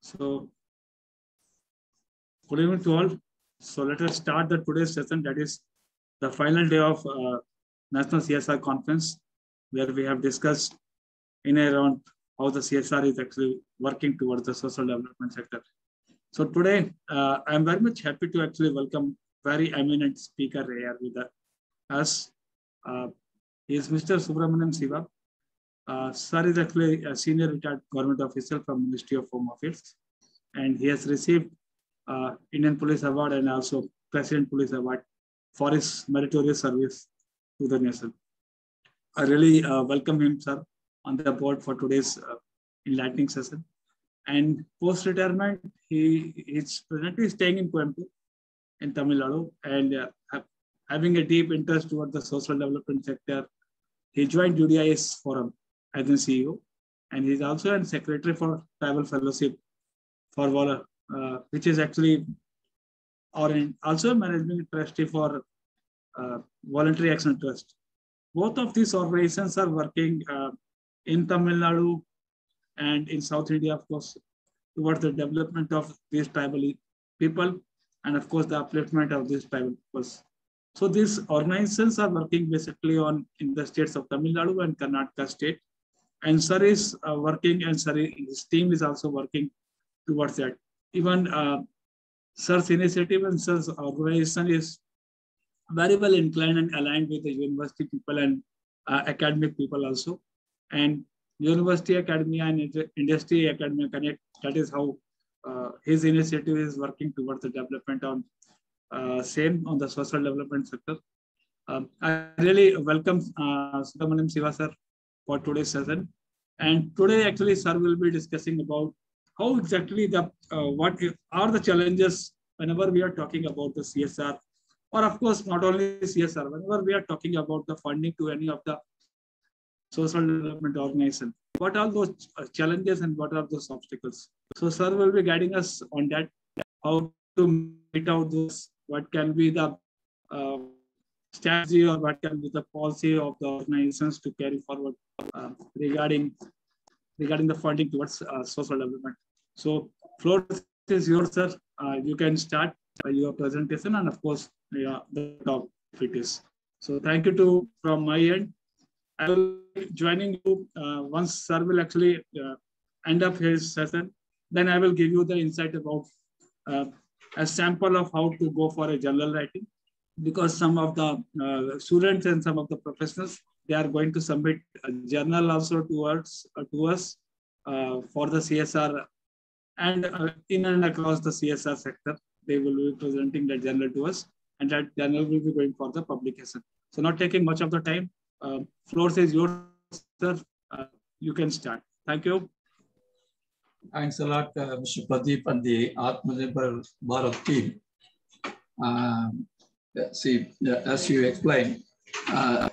So, good evening to all. So let us start the today's session. That is the final day of National CSR Conference, where we have discussed in and around how the CSR is actually working towards the social development sector. So today, I am very much happy to actually welcome very eminent speaker here with us. He is Mr. Subramaniam Siva. Sir is actually a senior retired government official from Ministry of Home Affairs, and he has received Indian Police Award and also President Police Award for his meritorious service to the nation. I really welcome him, sir, on the board for today's enlightening session. And post-retirement, he is presently staying in Coimbatore in Tamil Nadu and having a deep interest toward the social development sector. He joined UDIS Forum as a CEO, and he's also a secretary for Tribal Fellowship for which is actually, or also a managing trustee for Voluntary Action Trust. Both of these organizations are working in Tamil Nadu and in South India, of course, towards the development of these tribal people and, of course, the upliftment of these tribal peoples. So these organizations are working basically in the states of Tamil Nadu and Karnataka state. And sir is working, and sir, his team is also working towards that. Even sir's initiative and sir's organization is very well inclined and aligned with the university people and academic people also. And University Academia and Industry Academia Connect, that is how his initiative is working towards the development on same on the social development sector. I really welcome Subramaniam Siva sir for today's session. And today actually sir will be discussing about how exactly what are the challenges whenever we are talking about the CSR, or of course not only CSR, whenever we are talking about the funding to any of the social development organization. What are those challenges and what are those obstacles? So sir will be guiding us on that, how to meet out those, what can be the strategy or what can be the policy of the organizations to carry forward regarding the funding towards social development. So floor is yours, sir. You can start your presentation, and of course, the topic it is. So thank you from my end. I will be joining you once sir will actually end up his session. Then I will give you the insight about a sample of how to go for a journal writing, because some of the students and some of the professionals, they are going to submit a journal also towards to us for the CSR and in and across the CSR sector. They will be presenting that journal to us, and that journal will be going for the publication. So not taking much of the time, floor is yours, sir. You can start. Thank you. Thanks a lot, Mr. Pradeep and the Atmanirbhar Bharat team. As you explained, I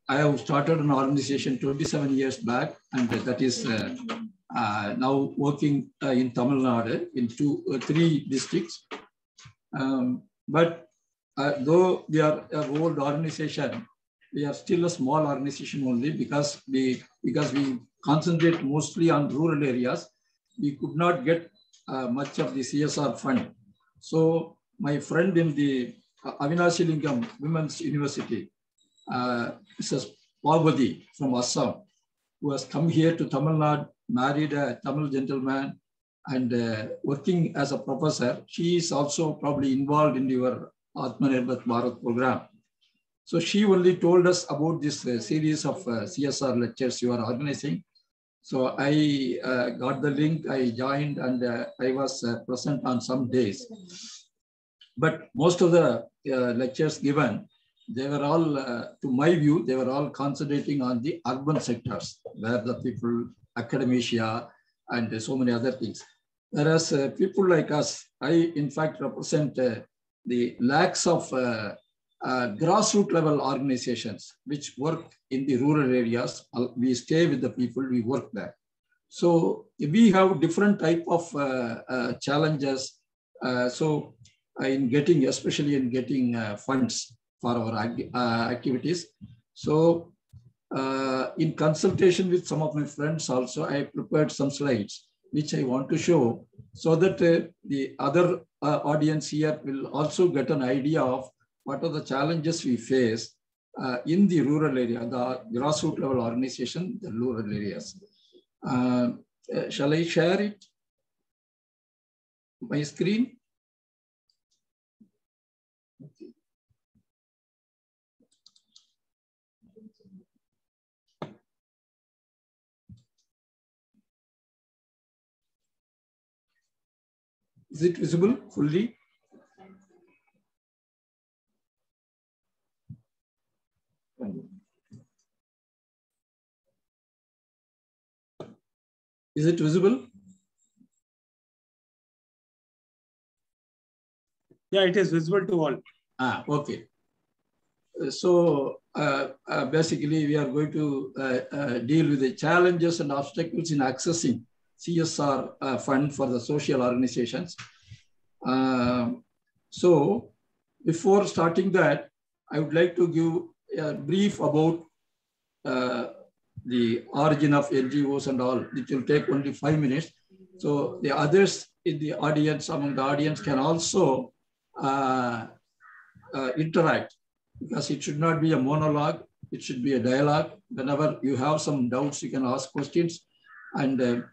have started an organization 27 years back, and that is now working in Tamil Nadu in three districts. But though we are an old organization, we are still a small organization only because we concentrate mostly on rural areas. We could not get much of the CSR fund. So my friend in the Avinashi Lingam Women's University, Mrs. Parvati from Assam, who has come here to Tamil Nadu, married a Tamil gentleman, and working as a professor. She is also probably involved in your Atmanirbhar Bharat program. So she only told us about this series of CSR lectures you are organizing. So I got the link, I joined, and I was present on some days. But most of the lectures given, they were all, to my view, they were all concentrating on the urban sectors, where the people, academia, and so many other things. Whereas people like us, I in fact represent the lakhs of grassroots level organizations which work in the rural areas. We stay with the people, we work there. So we have different type of challenges. Especially in getting funds for our activities. So in consultation with some of my friends also, I prepared some slides which I want to show so that the other audience here will also get an idea of what are the challenges we face in the rural area, the grassroots level organization, the rural areas. Shall I share it? My screen? Okay. Is it visible fully? Is it visible? Yeah, it is visible to all. Okay. So basically, we are going to deal with the challenges and obstacles in accessing CSR fund for the social organizations. So before starting that, I would like to give a brief about the origin of NGOs and all. It will take only 5 minutes. So the others in the audience, among the audience, can also interact, because it should not be a monologue. It should be a dialogue. Whenever you have some doubts, you can ask questions. And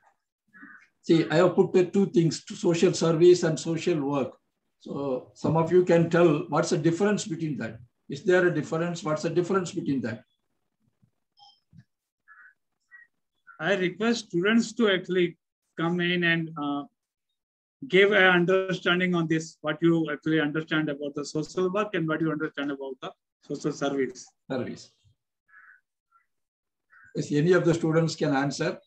see, I have put two things, social service and social work. So some of you can tell what's the difference between that. Is there a difference? What's the difference between that? I request students to actually come in and give an understanding on this, what you actually understand about the social work and what you understand about the social service. If any of the students can answer.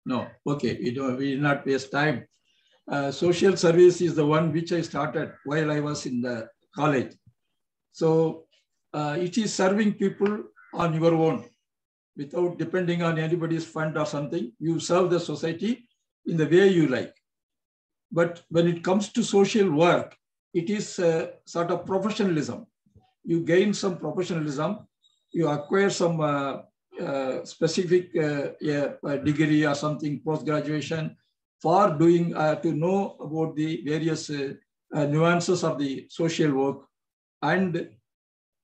No, okay, we will not waste time. Social service is the one which I started while I was in the college. So it is serving people on your own, without depending on anybody's fund or something. You serve the society in the way you like. But when it comes to social work, it is sort of professionalism. You gain some professionalism, you acquire some specific degree or something, post-graduation, for doing, to know about the various nuances of the social work. And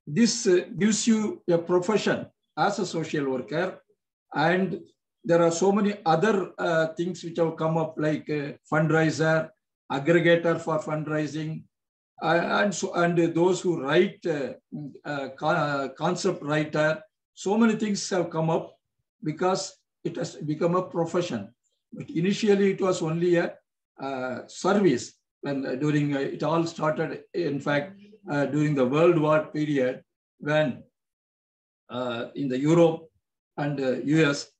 this gives you a profession as a social worker. And there are so many other things which have come up, like fundraiser, aggregator for fundraising, and those who write, concept writer. So many things have come up because it has become a profession. But initially it was only a service. When during it all started, in fact, during the World War period, when in the Europe and US,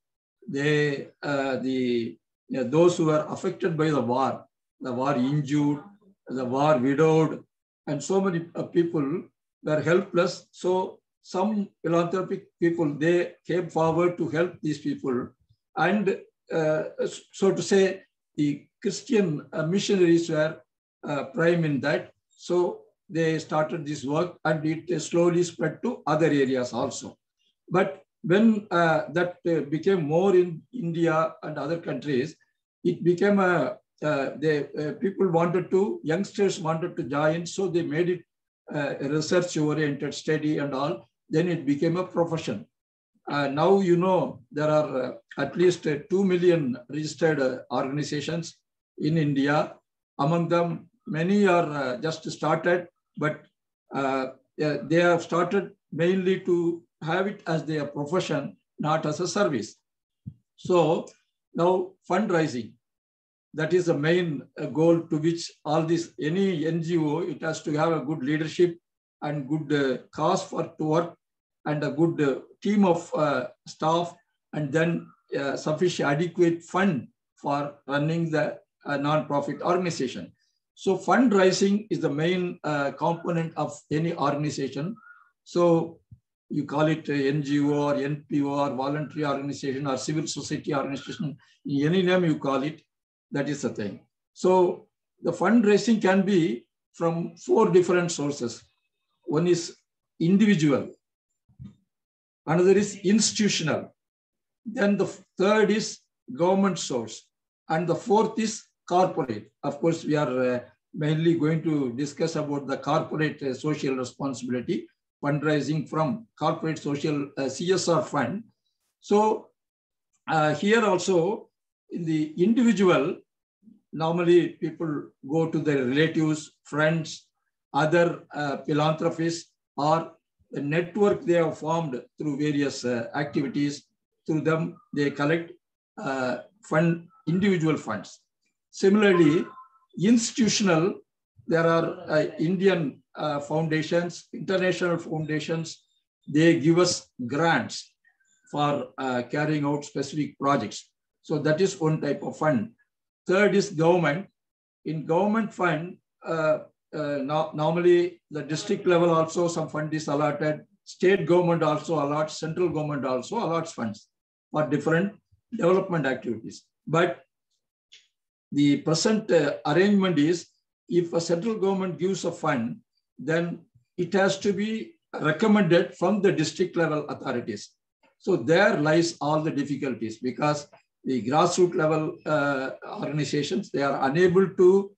those who were affected by the war injured, the war widowed, and so many people were helpless. So some philanthropic people, they came forward to help these people. And so to say, the Christian missionaries were prime in that. So they started this work, and it slowly spread to other areas also. But when that became more in India and other countries, it became people wanted to, youngsters wanted to join, so they made it a research-oriented study and all. Then it became a profession. Now, you know, there are at least 2 million registered organizations in India. Among them, many are just started, but they have started mainly to have it as their profession, not as a service. So now fundraising, that is the main goal to which all this, any NGO, it has to have a good leadership and good cause to work, and a good team of staff, and then sufficient adequate fund for running the non-profit organization. So fundraising is the main component of any organization. So you call it NGO or NPO or voluntary organization or civil society organization, any name you call it, that is the thing. So the fundraising can be from 4 different sources. One is individual. Another is institutional. Then the third is government source. And the fourth is corporate. Of course, we are mainly going to discuss about the corporate social responsibility, fundraising from corporate social CSR fund. So here also in the individual, normally people go to their relatives, friends, other philanthropists, or the network they have formed through various activities. Through them, they collect individual funds. Similarly, institutional, there are Indian foundations, international foundations, they give us grants for carrying out specific projects. So that is one type of fund. Third is government. In government fund, normally the district level also some fund is allotted, state government also allots, central government also allots funds for different development activities. But the present arrangement is, if a central government gives a fund, then it has to be recommended from the district level authorities. So there lies all the difficulties, because the grassroots level organizations, they are unable to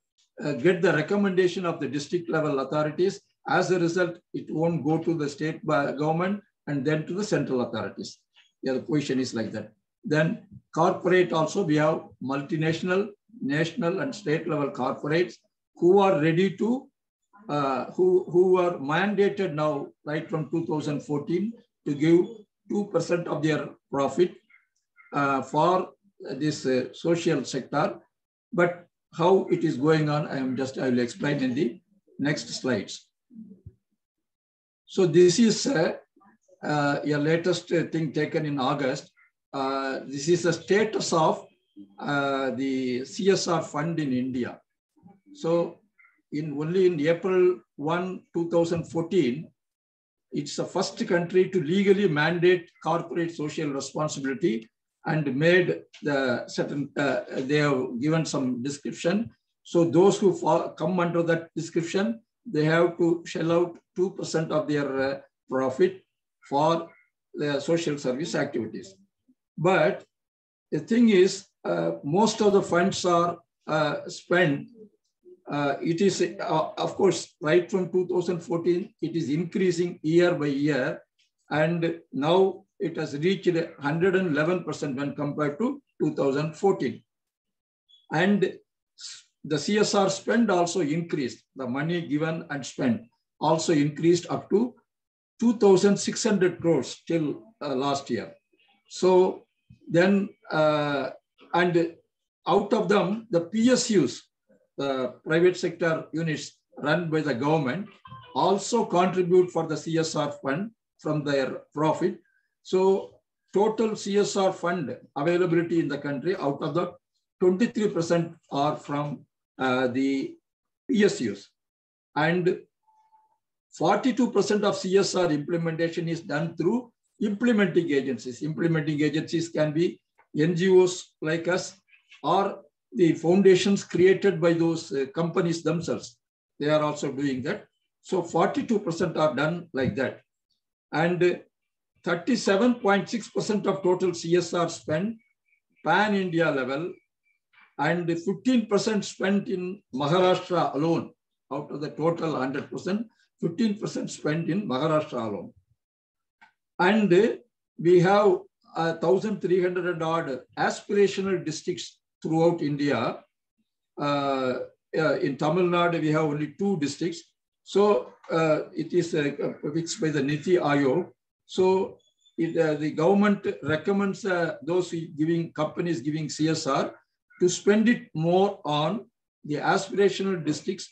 get the recommendation of the district level authorities. As a result, it won't go to the state government and then to the central authorities. Yeah, the position is like that. Then corporate also, we have multinational, national and state level corporates who are ready to, who are mandated now, right from 2014, to give 2% of their profit for this social sector. But how it is going on, I will explain in the next slides. So this is a latest thing taken in August. This is the status of the CSR fund in India. So only in April 1, 2014, it's the first country to legally mandate corporate social responsibility, and made the certain, they have given some description. So those who come under that description, they have to shell out 2% of their profit for the social service activities. But the thing is, most of the funds are spent. It is, of course, right from 2014, it is increasing year by year. And now it has reached 111% when compared to 2014. And the CSR spend also increased. The money given and spent also increased up to 2,600 crores till last year. So then, and out of them, the PSUs, the private sector units run by the government, also contribute for the CSR fund from their profit. So total CSR fund availability in the country, out of the 23% are from the PSUs. And 42% of CSR implementation is done through implementing agencies. Implementing agencies can be NGOs like us, or the foundations created by those companies themselves. They are also doing that. So 42% are done like that. And 37.6% of total CSR spend pan-India level, and 15% spent in Maharashtra alone. Out of the total 100%, 15% spent in Maharashtra alone. And we have 1,300 odd aspirational districts throughout India. In Tamil Nadu, we have only 2 districts. So it is fixed by the Niti Aayog. So the government recommends those companies giving CSR to spend it more on the aspirational districts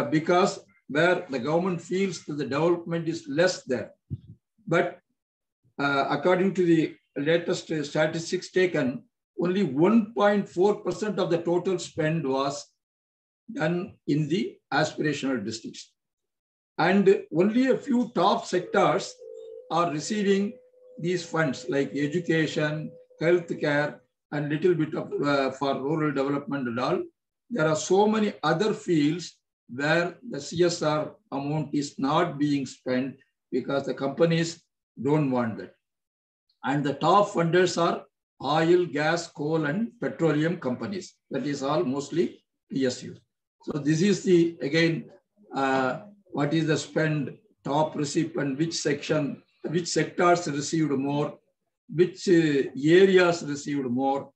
because where the government feels that the development is less there. But according to the latest statistics taken, only 1.4% of the total spend was done in the aspirational districts. And only a few top sectors are receiving these funds like education, healthcare, and little bit of for rural development and all. There are so many other fields where the CSR amount is not being spent because the companies don't want that. And the top funders are oil, gas, coal, and petroleum companies. That is all mostly PSU. So this is the, again, what is the spend, top recipient, which section, which sectors received more, which areas received more,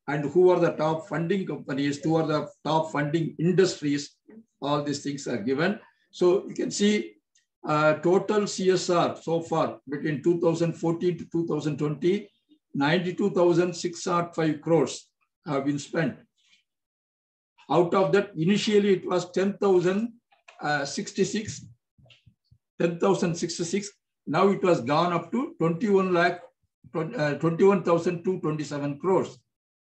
and who are the top funding companies, who are the top funding industries. All these things are given. So you can see total CSR so far between 2014 to 2020, 92,605 crores have been spent. Out of that, initially it was 10,066. Now it was gone up to 21,227 crores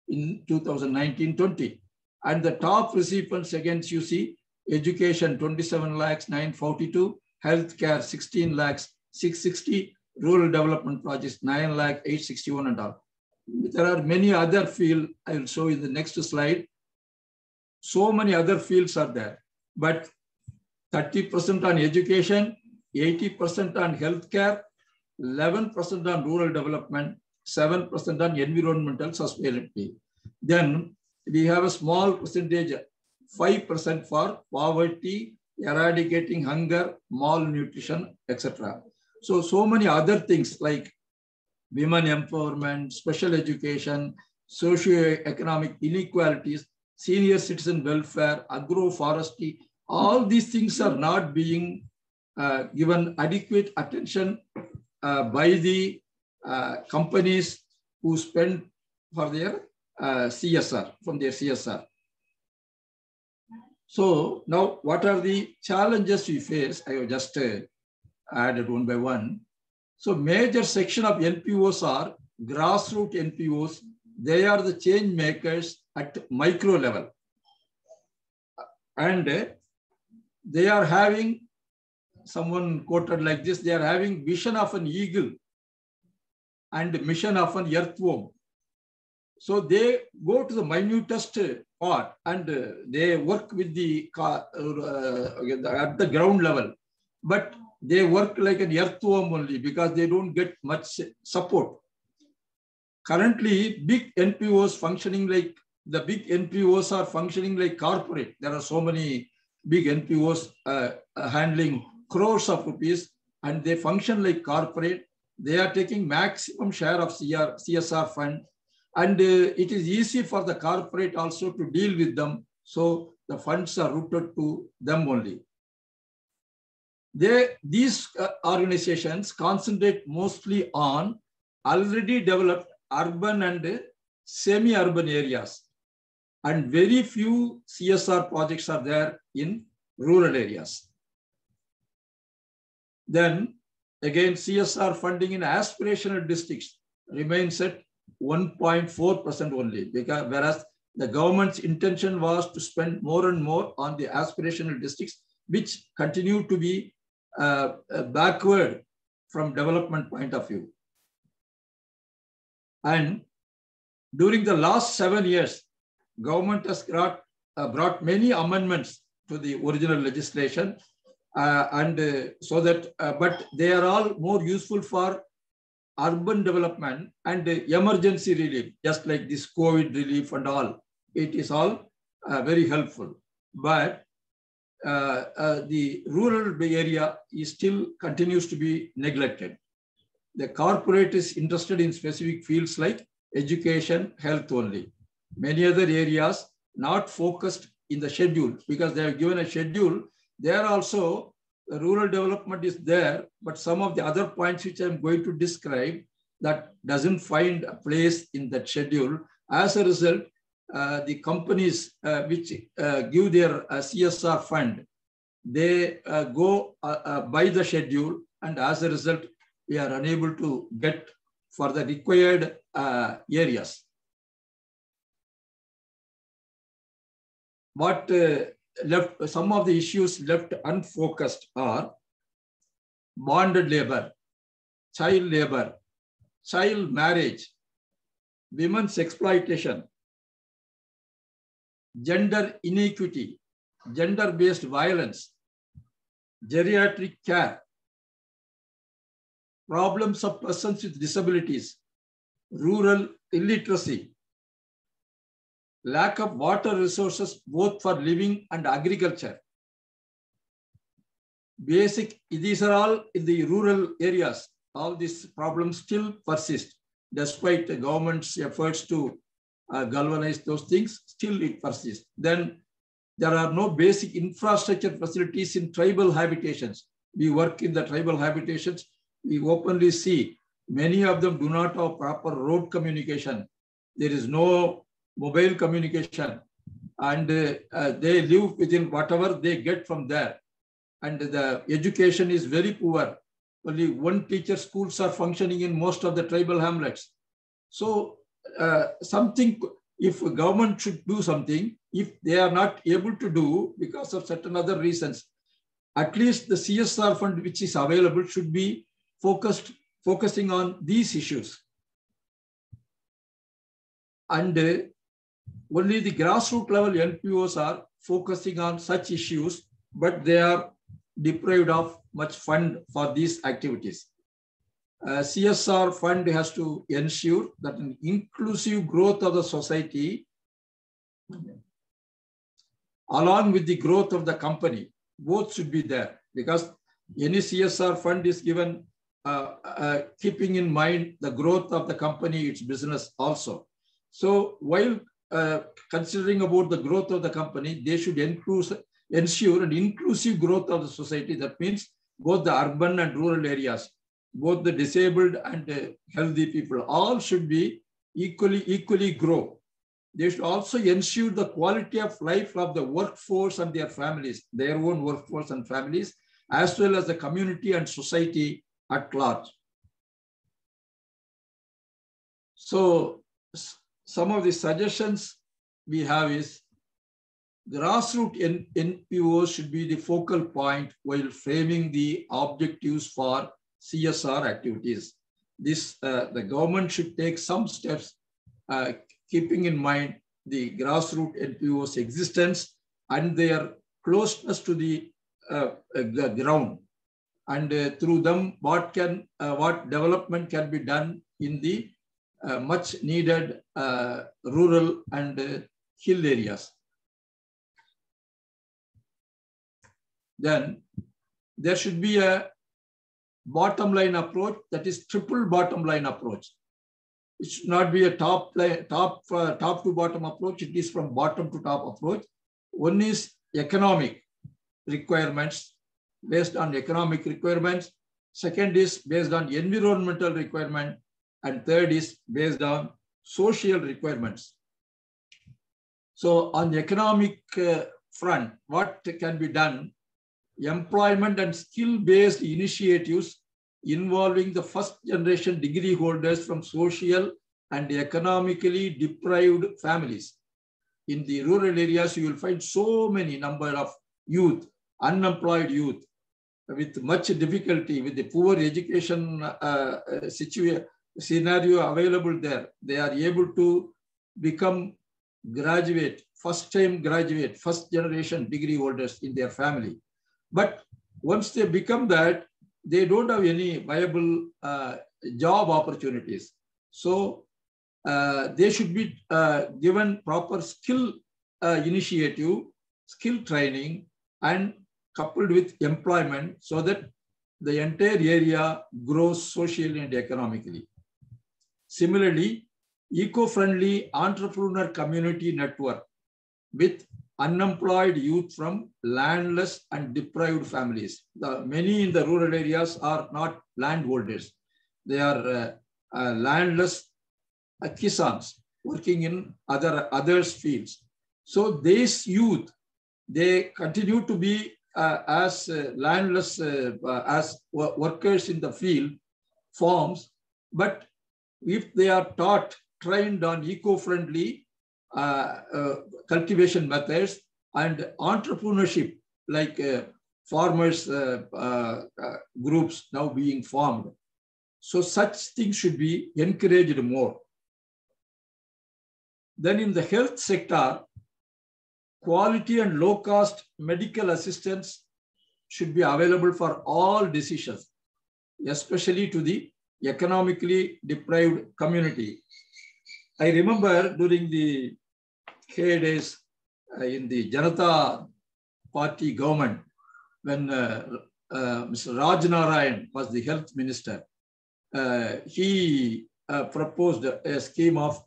in 2019-20. And the top recipients, again, you see, education 27,942, healthcare 16,660, rural development projects 9,861 and all. There are many other fields. I will show you in the next slide. So many other fields are there, but 30% on education, 80% on healthcare, 11% on rural development, 7% on environmental sustainability. Then we have a small percentage, 5% for poverty, eradicating hunger, malnutrition, etc. So many other things like women empowerment, special education, socio-economic inequalities, senior citizen welfare, agroforestry, all these things are not being given adequate attention by the companies who spend for their CSR, from their CSR. So now what are the challenges we face? I have just added one by one. So major section of NPOs are grassroots NPOs. They are the change makers at micro level. And they are having, someone quoted like this, they are having vision of an eagle and mission of an earthworm. So they go to the minutest part and they work with the at the ground level, but they work like an earthworm only because they don't get much support. Currently, big NPOs functioning like, the big NPOs are functioning like corporate. There are so many big NPOs handling crores of rupees and they function like corporate. They are taking maximum share of CSR fund. And it is easy for the corporate also to deal with them. So the funds are routed to them only. These organizations concentrate mostly on already developed urban and semi-urban areas. And very few CSR projects are there in rural areas. Then again, CSR funding in aspirational districts remains at 1.4% only, because whereas the government's intention was to spend more and more on the aspirational districts, which continue to be backward from development point of view. And during the last 7 years, government has brought many amendments to the original legislation, so that, but they are all more useful for urban development and emergency relief, just like this COVID relief and all. It is all very helpful. But the rural area is still continues to be neglected. The corporate is interested in specific fields like education, health only. Many other areas not focused in the schedule, because they have given a schedule. There also the rural development is there, but some of the other points which I'm going to describe that doesn't find a place in that schedule. As a result, the companies which give their CSR fund, they go by the schedule, and as a result, we are unable to get for the required areas. What left, some of the issues left unfocused are bonded labor, child marriage, women's exploitation, gender inequity, gender-based violence, geriatric care, problems of persons with disabilities, rural illiteracy, lack of water resources both for living and agriculture. These are all in the rural areas. All these problems still persist despite the government's efforts to galvanize those things, still it persists. Then there are no basic infrastructure facilities in tribal habitations. We work in the tribal habitations. We openly see many of them do not have proper road communication. There is no mobile communication, and they live within whatever they get from there. And the education is very poor. Only one teacher schools are functioning in most of the tribal hamlets. So something, if government should do something, if they are not able to do because of certain other reasons, at least the CSR fund which is available should be focusing on these issues. And only the grassroots level NPOs are focusing on such issues, but they are deprived of much fund for these activities. CSR fund has to ensure that an inclusive growth of the society along with the growth of the company, both should be there, because any CSR fund is given keeping in mind the growth of the company, its business also. So while considering about the growth of the company, they should ensure an inclusive growth of the society. That means both the urban and rural areas, both the disabled and healthy people, all should be equally grow. They should also ensure the quality of life of the workforce and their families, their own workforce and families, as well as the community and society at large. So some of the suggestions we have is grassroots NPOs should be the focal point while framing the objectives for CSR activities. This the government should take some steps keeping in mind the grassroots NPOs' existence and their closeness to the ground, and through them what development can be done in the much needed rural and hill areas. Then there should be a bottom line approach, that is triple bottom line approach. It should not be a top to bottom approach. It is from bottom to top approach. One is economic requirements, based on economic requirements. Second is based on environmental requirement. And third is based on social requirements. So on the economic front, what can be done? Employment and skill-based initiatives involving the first generation degree holders from social and economically deprived families. In the rural areas, you will find so many number of youth, unemployed youth, with much difficulty, with the poor education scenario available there. They are able to become graduate, first generation degree holders in their family. But once they become that, they don't have any viable job opportunities. So they should be given proper skill initiative, skill training, and coupled with employment so that the entire area grows socially and economically. Similarly, eco-friendly entrepreneur community network with unemployed youth from landless and deprived families. Many in the rural areas are not landholders. They are landless kisans working in others' fields. So these youth, they continue to be as landless, as workers in the field farms, but if they are trained on eco-friendly cultivation methods and entrepreneurship, like farmers groups now being formed. So such things should be encouraged more. Then in the health sector, quality and low-cost medical assistance should be available for all decisions. especially to the economically deprived community. I remember during the heydays in the Janata Party government, when Mr. Raj Narayan was the health minister, he proposed a scheme of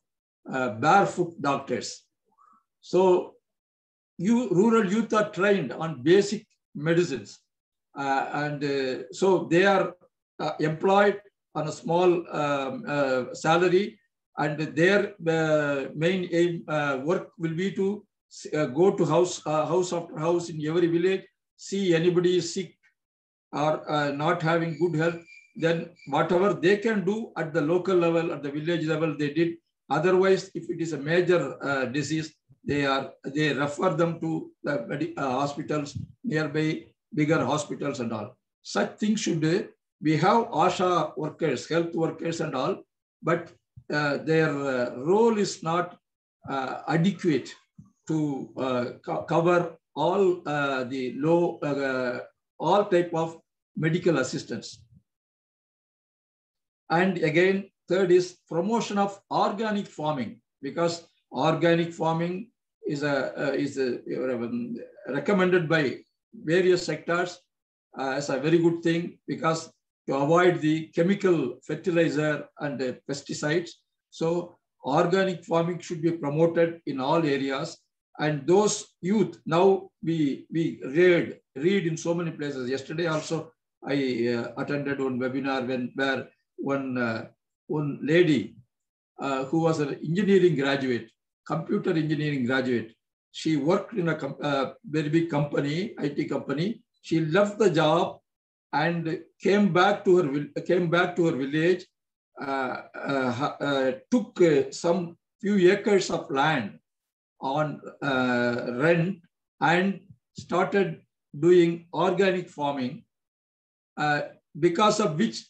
barefoot doctors. So rural youth are trained on basic medicines, and so they are employed on a small salary, and their main aim work will be to go to house after house in every village, see anybody is sick or not having good health, then whatever they can do at the local level, at the village level, they did. Otherwise, if it is a major disease, they refer them to the hospitals nearby, bigger hospitals and all. Such things should we have ASHA workers, health workers and all, but their role is not adequate to cover all the all type of medical assistance. And again, third is promotion of organic farming, because organic farming is recommended by various sectors as a very good thing, because to avoid the chemical fertilizer and pesticides. So organic farming should be promoted in all areas. And those youth, now we read in so many places. Yesterday also, I attended one webinar where one lady who was an engineering graduate, computer engineering graduate, she worked in a very big company, IT company. She left the job and came back to her village, took some few acres of land on rent and started doing organic farming, because of which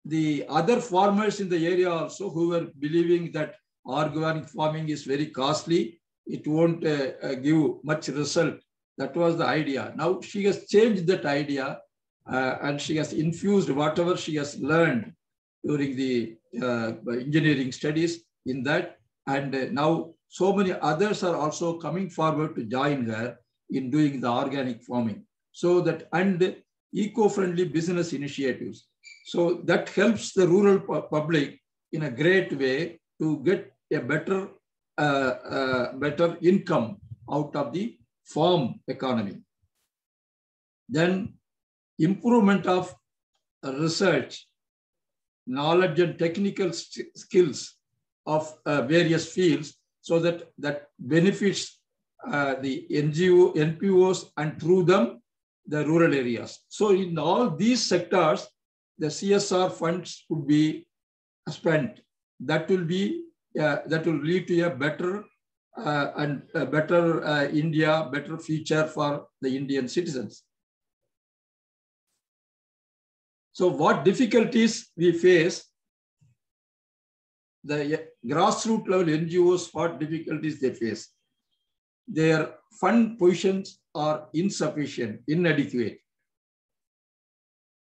the other farmers in the area also, who were believing that organic farming is very costly, it won't give much result. That was the idea. Now she has changed that idea, and she has infused whatever she has learned during the engineering studies in that. And now so many others are also coming forward to join her in doing the organic farming. So that, and eco-friendly business initiatives. So that helps the rural public in a great way to get a better income out of the farm economy. Then improvement of research, knowledge and technical skills of various fields, so that benefits the NGOs and through them the rural areas. So in all these sectors, the CSR funds could be spent. That will lead to a better India, better future for the Indian citizens. So what difficulties we face? The grassroots level NGOs, what difficulties they face? Their fund positions are insufficient, inadequate.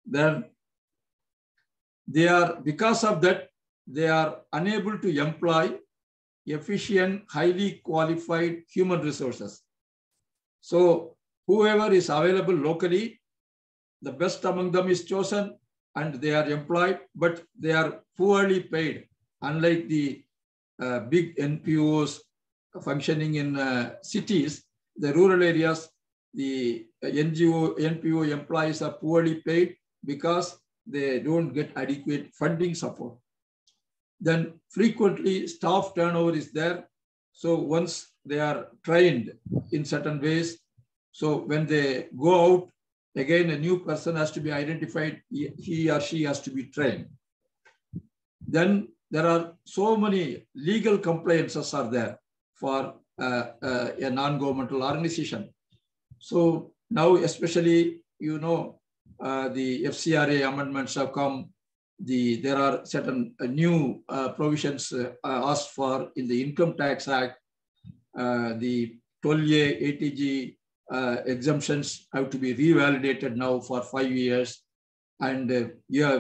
Then because of that, they are unable to employ efficient, highly qualified human resources. So whoever is available locally, the best among them is chosen and they are employed, but they are poorly paid. Unlike the big NPOs functioning in cities, the rural areas, the NPO employees are poorly paid because they don't get adequate funding support. Then frequently staff turnover is there. So once they are trained in certain ways, so when they go out, again, a new person has to be identified, he or she has to be trained. Then there are so many legal compliances are there for a non-governmental organization. So now, especially, you know, the FCRA amendments have come. There are certain new provisions asked for in the Income Tax Act. The 12A, 80G exemptions have to be revalidated now for 5 years. And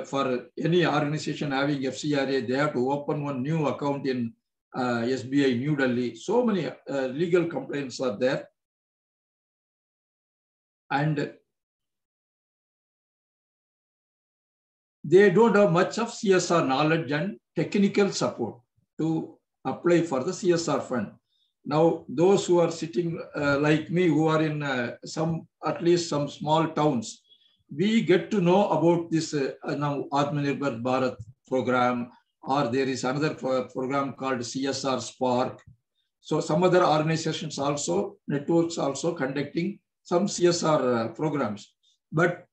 for any organization having FCRA, they have to open one new account in SBI New Delhi. So many legal complaints are there. And they don't have much of CSR knowledge and technical support to apply for the CSR fund. Now, those who are sitting like me, who are in at least some small towns, we get to know about this now Atmanirbhar Bharat program, or there is another program called CSR Spark. So some other organizations also, networks also conducting some CSR programs, but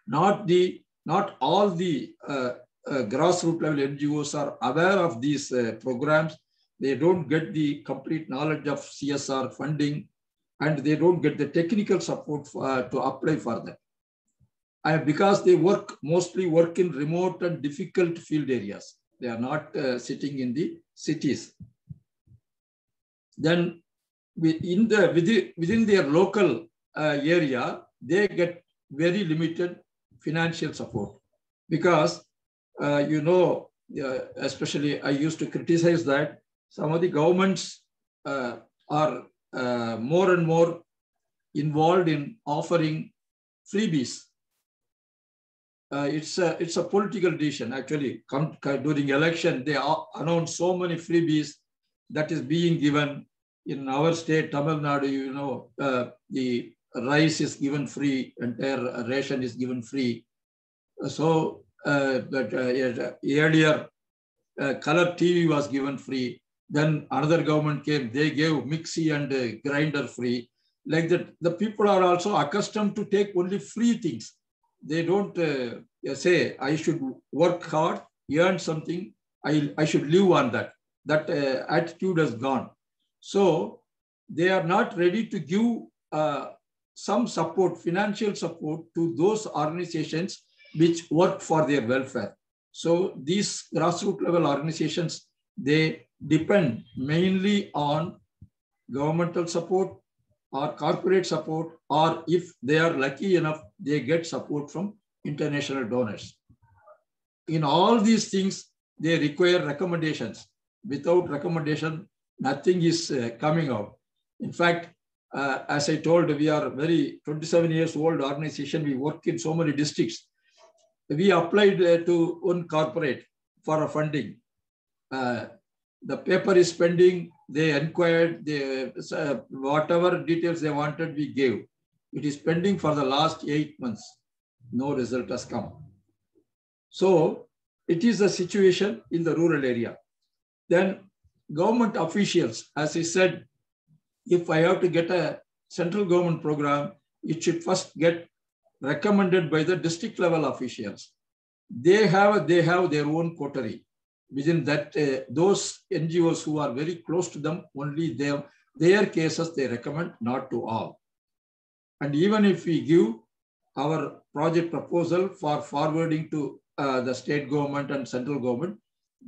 not all the grassroots level NGOs are aware of these programs. They don't get the complete knowledge of CSR funding, and they don't get the technical support to apply for that. Because they mostly work in remote and difficult field areas. They are not sitting in the cities. Then within their local area, they get very limited financial support, because especially I used to criticize that some of the governments are more and more involved in offering freebies. It's a political decision. Actually, during election, they announce so many freebies that is being given. In our state, Tamil Nadu, the rice is given free, entire ration is given free. So, earlier, color TV was given free. Then another government came, they gave mixie and grinder free. Like that, the people are also accustomed to take only free things. They don't say, I should work hard, earn something, I should live on that. That attitude has gone. So they are not ready to give some support, financial support to those organizations which work for their welfare. So these grassroots level organizations, they depend mainly on governmental support or corporate support, or if they are lucky enough, they get support from international donors. In all these things, they require recommendations. Without recommendation, nothing is coming out. In fact, as I told, we are very 27 years old organization. We work in so many districts. We applied to one corporate for a funding. The paper is pending. They inquired, whatever details they wanted, we gave. It is pending for the last 8 months. No result has come. So it is a situation in the rural area. Then government officials, as I said, if I have to get a central government program, it should first get recommended by the district level officials. They have their own coterie. Within that, those NGOs who are very close to them, only their cases they recommend, not to all. And even if we give our project proposal for forwarding to the state government and central government,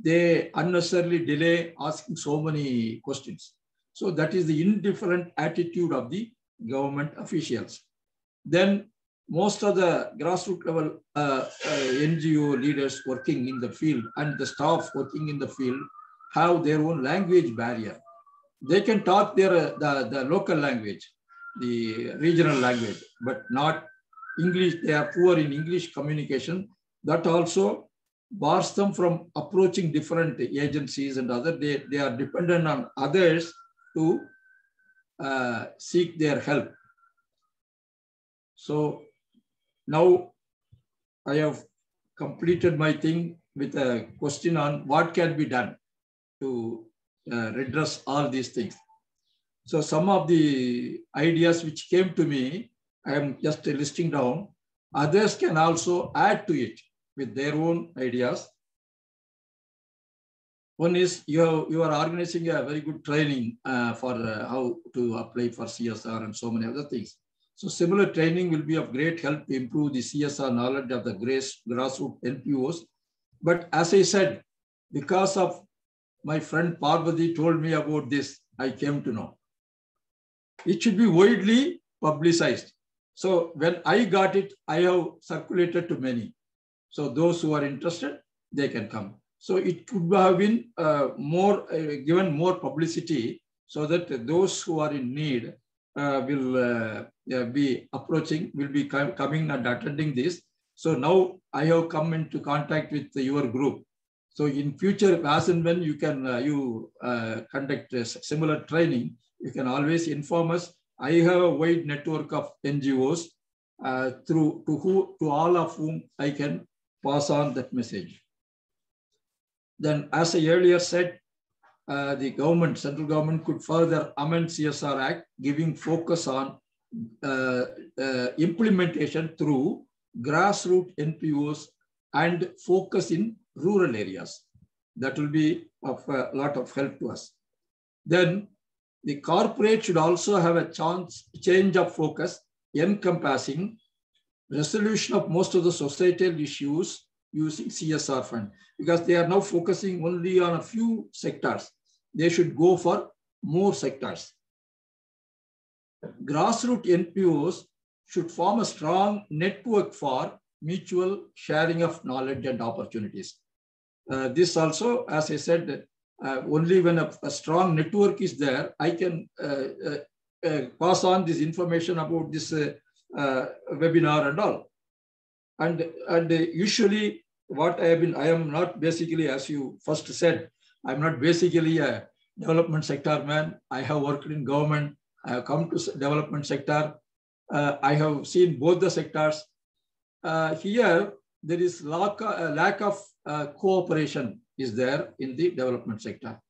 they unnecessarily delay asking so many questions. So that is the indifferent attitude of the government officials. Then most of the grassroots level NGO leaders working in the field and the staff working in the field have their own language barrier. They can talk the local language, the regional language, but not English. They are poor in English communication. That also bars them from approaching different agencies and other. They are dependent on others to seek their help. So now I have completed my thing with a question on what can be done to redress all these things. So some of the ideas which came to me, I am just listing down. Others can also add to it with their own ideas. One is you are organizing a very good training for how to apply for CSR and so many other things. So similar training will be of great help to improve the CSR knowledge of the grassroots NPOs. But as I said, because of my friend Parvati told me about this, I came to know. It should be widely publicized. So when I got it, I have circulated to many. So those who are interested, they can come. So it could have been given more publicity so that those who are in need will be approaching, will be coming and attending this. So now I have come into contact with your group. So in future, as and when you can conduct a similar training, you can always inform us. I have a wide network of NGOs to all of whom I can pass on that message. Then, as I earlier said, the government, central government could further amend CSR Act, giving focus on implementation through grassroots NPOs and focus in rural areas. That will be of a lot of help to us. Then the corporate should also have a change of focus, encompassing resolution of most of the societal issues using CSR fund, because they are now focusing only on a few sectors. They should go for more sectors. Grassroots NPOs should form a strong network for mutual sharing of knowledge and opportunities. This also, as I said, only when a strong network is there, I can pass on this information about this webinar and all. And usually what I am not basically, as you first said, I'm not basically a development sector man. I have worked in government. I have come to development sector. I have seen both the sectors. Here, there is lack of cooperation is there in the development sector.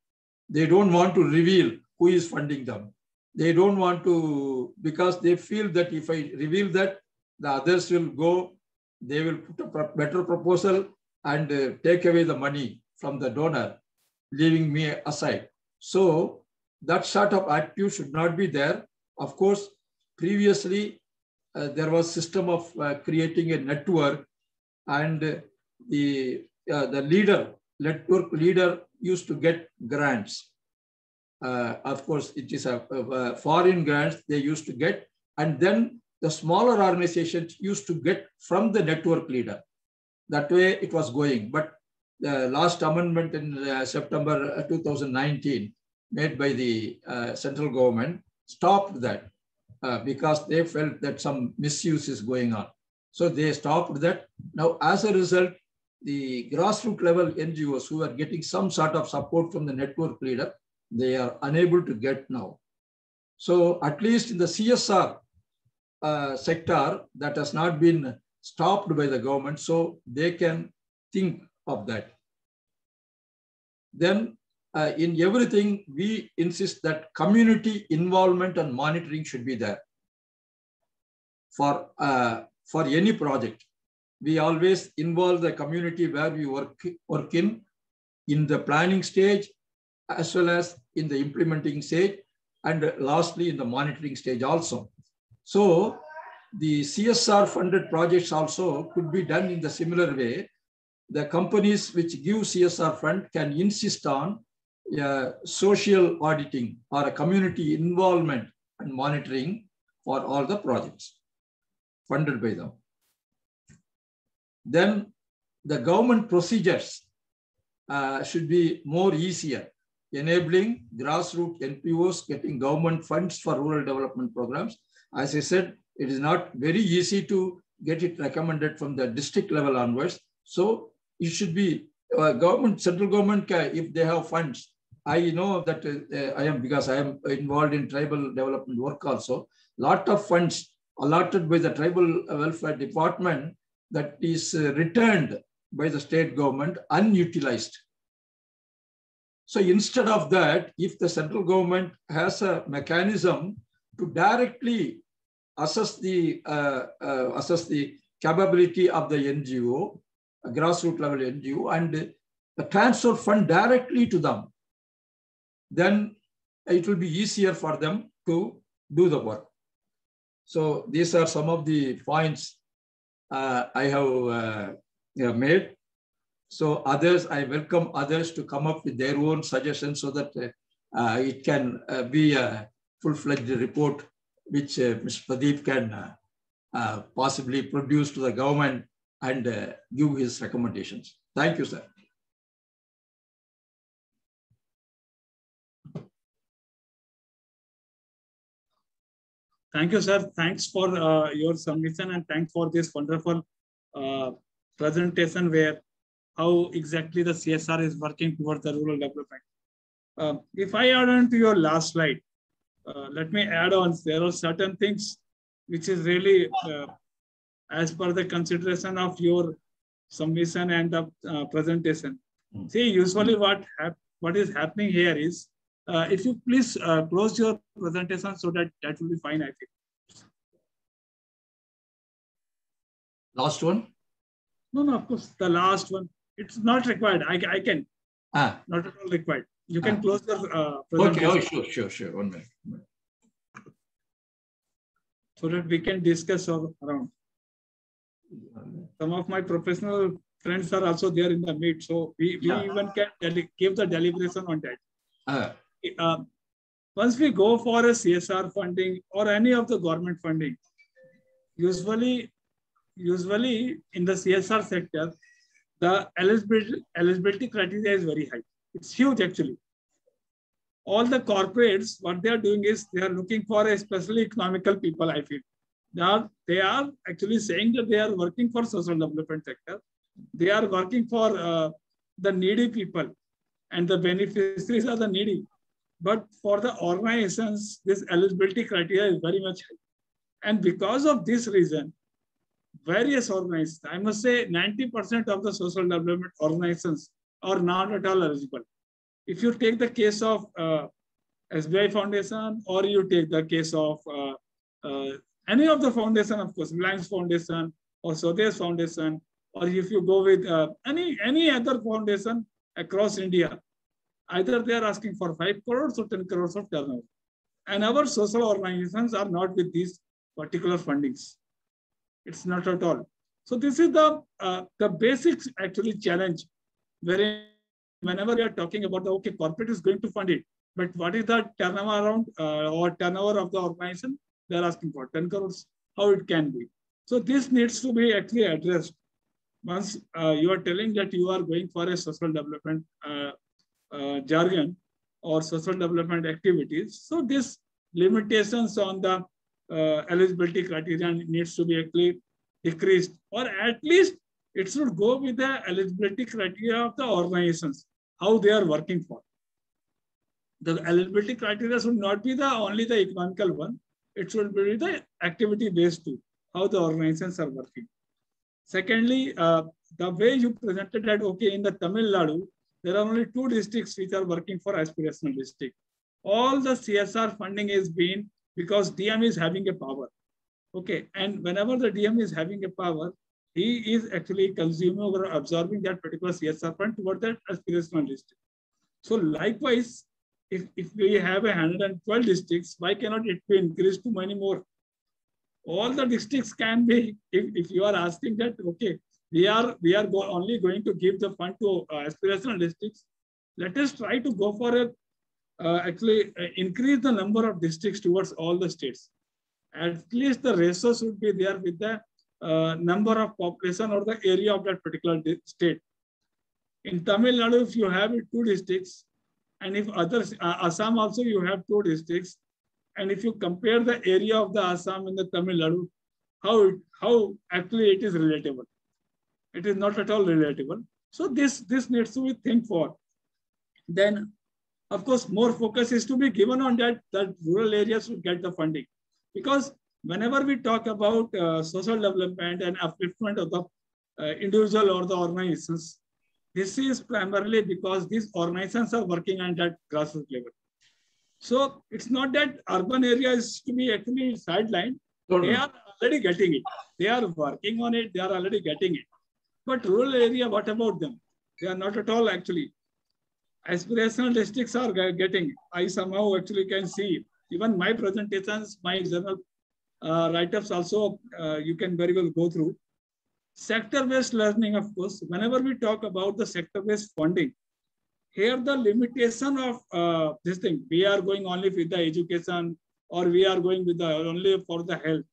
They don't want to reveal who is funding them. They don't want to, because they feel that if I reveal that, the others will go, they will put a better proposal and take away the money from the donor, leaving me aside. So that sort of attitude should not be there. Of course, previously, there was system of creating a network, and the network leader used to get grants. Of course, it is a foreign grants they used to get, and then the smaller organizations used to get from the network leader. That way it was going. But the last amendment in September 2019 made by the central government stopped that because they felt that some misuse is going on. So they stopped that. Now, as a result, the grassroots level NGOs who are getting some sort of support from the network leader, they are unable to get now. So at least in the CSR sector, that has not been stopped by the government, so they can think of that. Then in everything, we insist that community involvement and monitoring should be there. For any project, we always involve the community where we work in the planning stage, as well as in the implementing stage, and lastly in the monitoring stage also. So the CSR funded projects also could be done in the similar way. The companies which give CSR fund can insist on social auditing or a community involvement and monitoring for all the projects funded by them. Then the government procedures should be more easier, enabling grassroots NPOs getting government funds for rural development programs. As I said, it is not very easy to get it recommended from the district level onwards. So it should be central government, if they have funds. I know that because I am involved in tribal development work also. Lot of funds allotted by the tribal welfare department that is returned by the state government unutilized. So instead of that, if the central government has a mechanism to directly assess the capability of the NGO, a grassroots level NGO, and transfer fund directly to them, then it will be easier for them to do the work. So these are some of the points I have made. So others, I welcome others to come up with their own suggestions so that it can be a full-fledged report which Mr. Pradeep can possibly produce to the government and give his recommendations. Thank you, sir. Thank you, sir. Thanks for your submission and thanks for this wonderful presentation where how exactly the CSR is working towards the rural development. If I add on to your last slide, let me add on, there are certain things which is really as per the consideration of your submission and the presentation. See, usually what is happening here is, if you please close your presentation so that will be fine, I think. Last one? No, of course, the last one. It's not required. I can. Not at all required. You can close your presentation. Okay, sure. 1 minute. So that we can discuss around. Some of my professional friends are also there in the meet. So we even can give the deliberation on that. Once we go for a CSR funding or any of the government funding, usually in the CSR sector, the eligibility criteria is very high. It's huge actually. All the corporates, what they are doing is they are looking for especially economical people, I feel. They are actually saying that they are working for social development sector. They are working for the needy people and the beneficiaries are the needy. But for the organizations, this eligibility criteria is very much high. And because of this reason, various organizations, I must say 90% of the social development organizations are not at all eligible. If you take the case of SBI Foundation or you take the case of any of the foundation, of course, Reliance Foundation or Swadesh Foundation, or if you go with any other foundation across India, either they are asking for 5 crores or 10 crores of turnover. And our social organizations are not with these particular fundings. It's not at all. So this is the basics actually challenge, wherein whenever we are talking about the, okay, corporate is going to fund it, but what is the turnover around or turnover of the organization? They are asking for 10 crores, how it can be. So this needs to be actually addressed. Once you are telling that you are going for a social development jargon or social development activities, so this limitations on the eligibility criteria needs to be actually decreased, or at least it should go with the eligibility criteria of the organizations, how they are working for. The eligibility criteria should not be only the economical one. It should be the activity based too, how the organizations are working. Secondly, the way you presented that, okay, in the Tamil Nadu, there are only 2 districts which are working for aspirational district. All the CSR funding is being because DM is having a power. Okay, and whenever the DM is having a power, he is actually consuming or absorbing that particular CSR fund toward that aspirational district. So likewise, if we have 112 districts, why cannot it be increased to many more? All the districts can be, if you are asking that, okay, we are only going to give the fund to aspirational districts, let us try to go for actually increase the number of districts towards all the states. At least the ratio should be there with the number of population or the area of that particular state. In Tamil Nadu, if you have 2 districts, and if others, Assam also you have 2 districts, and if you compare the area of the Assam and the Tamil Nadu, how actually it is relatable. It is not at all relatable. So this needs to be think for. Then, of course, more focus is to be given on that rural areas will get the funding. Because whenever we talk about social development and upliftment of the individual or the organizations, this is primarily because these organizations are working on that grassroots level. So it's not that urban area is to be actually sidelined. They are already getting it. They are working on it. They are already getting it. But rural area, what about them? They are not at all actually. Aspirational districts are getting it. I somehow actually can see, even my presentations, my journal write-ups also, you can very well go through. Sector-based learning, of course, whenever we talk about the sector-based funding, here the limitation of this thing, we are going only with the education or we are going with the only for the health.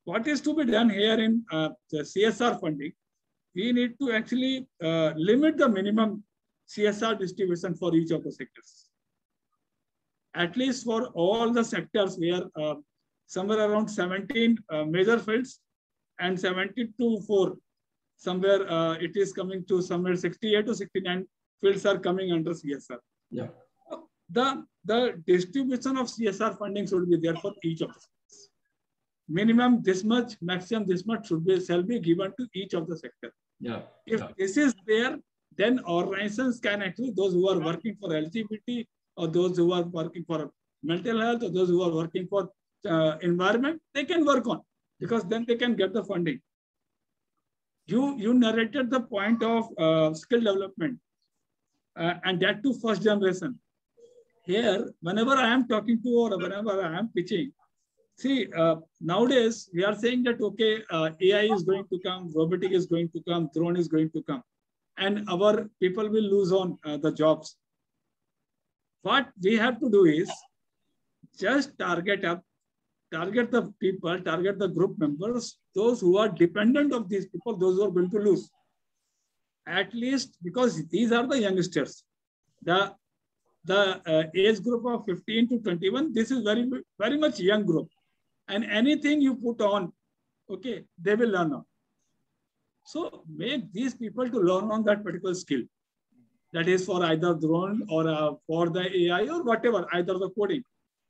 What is to be done here in the CSR funding? we need to actually limit the minimum CSR distribution for each of the sectors. At least for all the sectors, we are somewhere around 17 major fields and 72 for somewhere it is coming to somewhere 68 to 69 fields are coming under CSR. Yeah. The distribution of CSR funding should be there for each of the sectors. Minimum this much, maximum this much shall be given to each of the sector. Yeah. If this is there, then organizations can actually, those who are working for LGBT or those who are working for mental health or those who are working for environment, they can work on, because then they can get the funding. You narrated the point of skill development and that to first generation. Here, whenever I am talking to or whenever I am pitching, see, nowadays we are saying that, okay, AI is going to come, robotic is going to come, drone is going to come, and our people will lose on the jobs. What we have to do is just target the people, target the group members, those who are dependent of these people, those who are going to lose. At least because these are the youngsters. The age group of 15 to 21, this is very, very much young group. And anything you put on, okay, they will learn on. So make these people to learn on that particular skill. That is for either drone or for the AI or whatever, either the coding.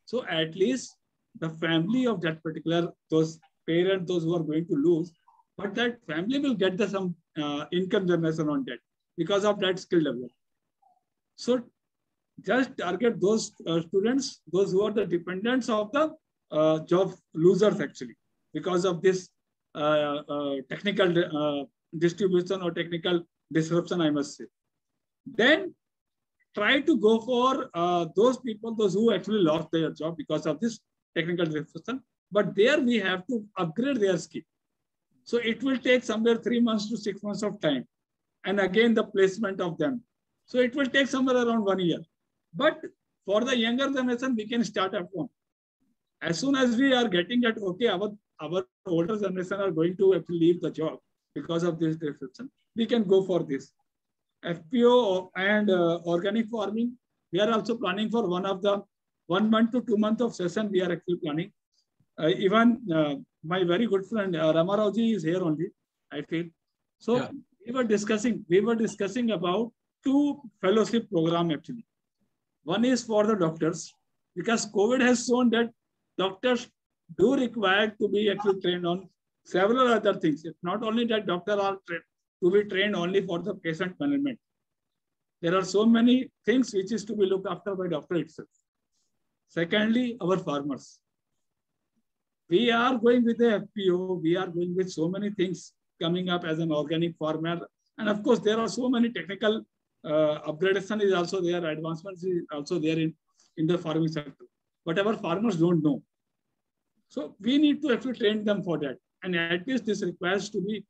So at least the family of that particular, those parents, those who are going to lose, but that family will get some income generation on that because of that skill development. So just target those students, those who are the dependents of the job losers actually, because of this technical distribution or technical disruption, I must say. Then try to go for those people, those who actually lost their job because of this technical disruption. But there we have to upgrade their skill. So it will take somewhere 3 months to 6 months of time. And again, the placement of them. So it will take somewhere around 1 year. But for the younger generation, we can start at home. As soon as we are getting that, okay, our older generation are going to actually leave the job because of this disruption, we can go for this. FPO and organic farming, we are also planning for 1 month to 2 months of session. We are actually planning. Even my very good friend Ramarauji is here only, I feel. So yeah. we were discussing about 2 fellowship program actually. One is for the doctors, because COVID has shown that doctors do require to be actually trained on several other things. It's not only that doctors are to be trained only for the patient management. There are so many things which is to be looked after by doctor itself. Secondly, our farmers. We are going with the FPO. We are going with so many things coming up as an organic farmer. And of course, there are so many technical upgradation is also there, advancements is also there in the farming sector. But our farmers don't know. So we need to actually train them for that. And at least this requires to be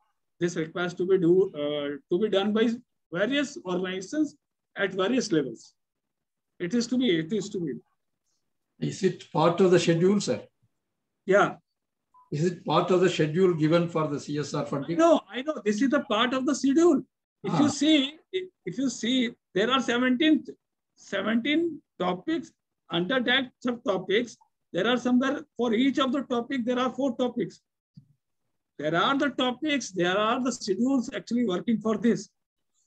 done by various organizations at various levels. It is to be. Is it part of the schedule, sir? Yeah. Is it part of the schedule given for the CSR funding? I know. This is the part of the schedule. If you see, there are 17 topics. Under that subtopics, there are somewhere for each of the topic, there are 4 topics. There are the topics, there are the schedules actually working for this.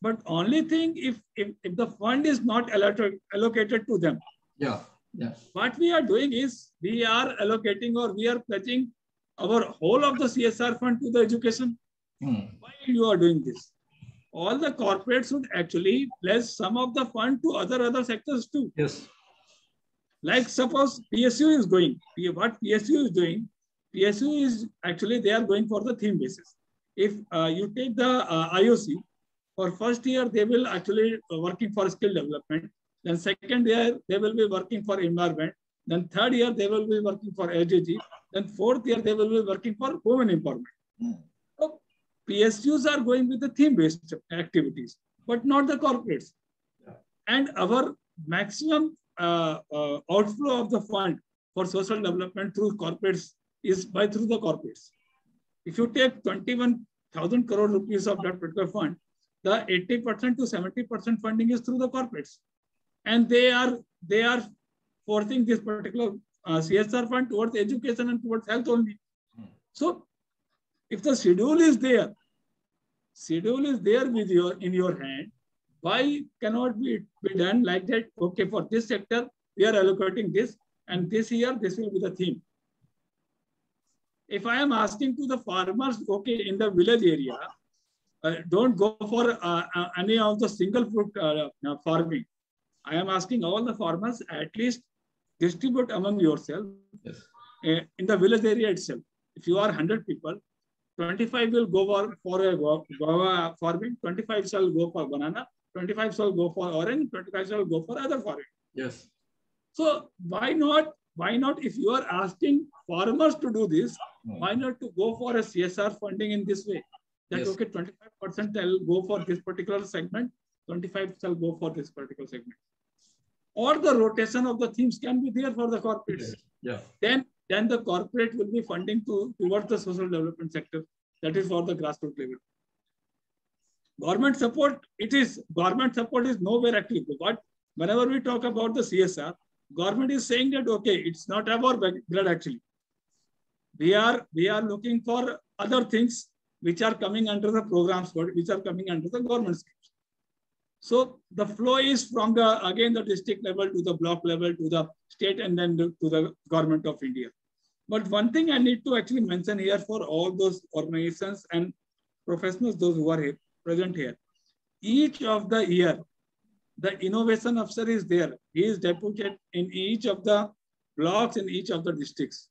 But only thing, if the fund is not allocated to them. Yeah. What we are doing is we are allocating or we are pledging our whole of the CSR fund to the education. Why you are doing this? All the corporates should actually pledge some of the fund to other sectors too. Yes. Like suppose PSU is going. What PSU is doing, PSU is actually they are going for the theme basis. If you take the IOC, for first year they will actually working for skill development. Then second year they will be working for environment. Then third year they will be working for LGG. Then fourth year they will be working for women empowerment. So PSUs are going with the theme-based activities, but not the corporates. Yeah. And our maximum outflow of the fund for social development through corporates is through the corporates. If you take 21 1,000 crore rupees of that particular fund, the 80% to 70% funding is through the corporates. And they are forcing this particular CSR fund towards education and towards health only. So if the schedule is there with in your hand, why cannot be done like that? Okay, for this sector, we are allocating this, and this year, this will be the theme. If I am asking to the farmers, okay, in the village area, don't go for any of the single fruit farming. I am asking all the farmers at least distribute among yourself. Yes. In the village area itself. If you are 100 people, 25 will go for a guava farming, 25 shall go for banana, 25 shall go for orange, 25 shall go for other farming. Yes. So why not, if you are asking farmers to do this, why not to go for a CSR funding in this way? That, yes, okay, 25% shall go for this particular segment, 25 shall go for this particular segment. Or the rotation of the themes can be there for the corporates. Yeah. Then the corporate will be funding towards the social development sector. That is for the grassroots level. Government support is nowhere actually. But whenever we talk about the CSR, government is saying that, okay, it's not our blood actually. We are looking for other things which are coming under the programs, which are coming under the government schemes. So the flow is from the district level to the block level to the state and then to the government of India. But one thing I need to actually mention here for all those organizations and professionals, those who are present here, each of the year, the innovation officer is there. He is deputed in each of the blocks in each of the districts.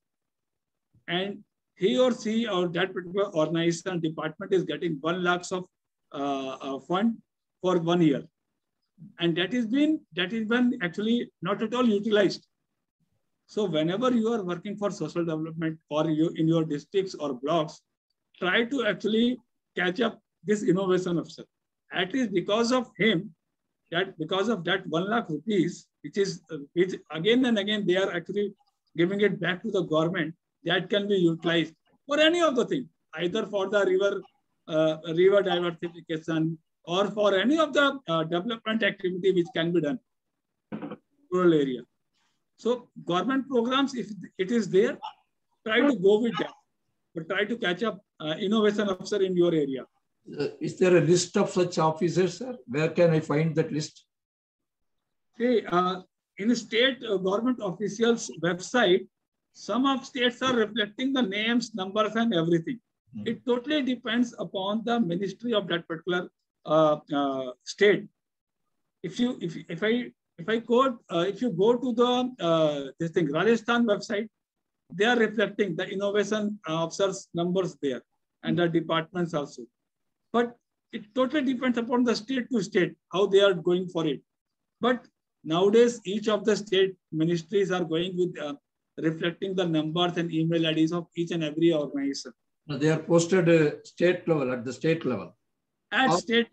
And he or she or that particular organization department is getting 1 lakh of fund for 1 year. And that is been actually not at all utilized. So whenever you are working for social development or you in your districts or blocks, try to actually catch up this innovation officer. At least because of him, because of that 1 lakh rupees, which again and again they are actually giving it back to the government, that can be utilized for any of the things, either for the river diversification or for any of the development activity which can be done in rural area. So government programs, if it is there, try to go with that, but try to catch up innovation officer in your area. Is there a list of such officers, sir? Where can I find that list? See, in state government officials website, some of states are reflecting the names, numbers, and everything. It totally depends upon the ministry of that particular state. If you go to the this thing Rajasthan website, they are reflecting the innovation officers numbers there and the departments also. But it totally depends upon the state to state how they are going for it. But nowadays, each of the state ministries are going with reflecting the numbers and email IDs of each and every organization. They are posted state level, at the state level. At state,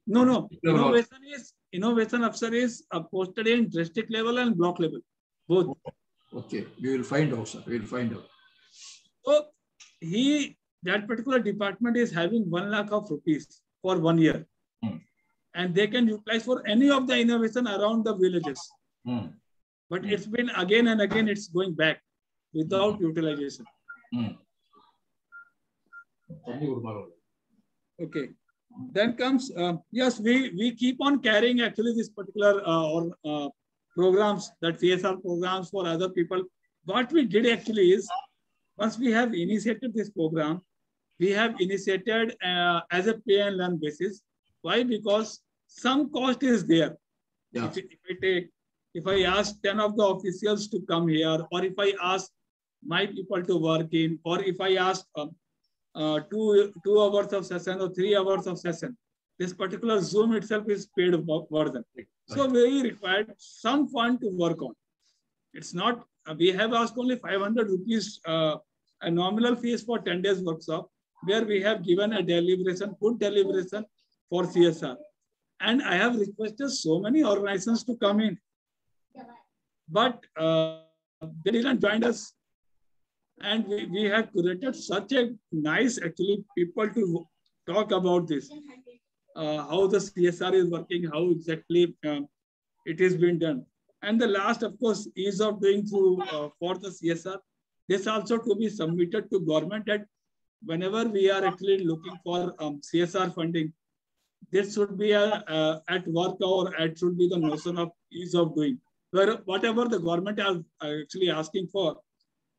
no. Innovation officer is posted in district level and block level, both. Okay, we will find out, sir. We will find out. So that particular department is having 1 lakh of rupees for 1 year, and they can utilize for any of the innovation around the villages. But it's been again and again, it's going back without utilization. Okay. Then comes, yes, we keep on carrying actually this particular programs, that CSR programs for other people. What we did actually is, once we have initiated this program, we have initiated as a pay and learn basis. Why? Because some cost is there. Yeah. If I ask 10 of the officials to come here, or if I ask my people to work in, or if I ask 2 hours of session or 3 hours of session, this particular Zoom itself is paid version. So we required some fund to work on. It's not, we have asked only 500 rupees, a nominal fees for 10 days workshop, where we have given a deliberation, good deliberation for CSR. And I have requested so many organizations to come in, but they didn't join us. And we have created such a nice, actually, people to talk about this, how the CSR is working, how exactly it is being done. And the last, of course, ease of doing through for the CSR. This also to be submitted to government that whenever we are actually looking for CSR funding, this should be at work, or it should be the notion of ease of doing. Where whatever the government is actually asking for,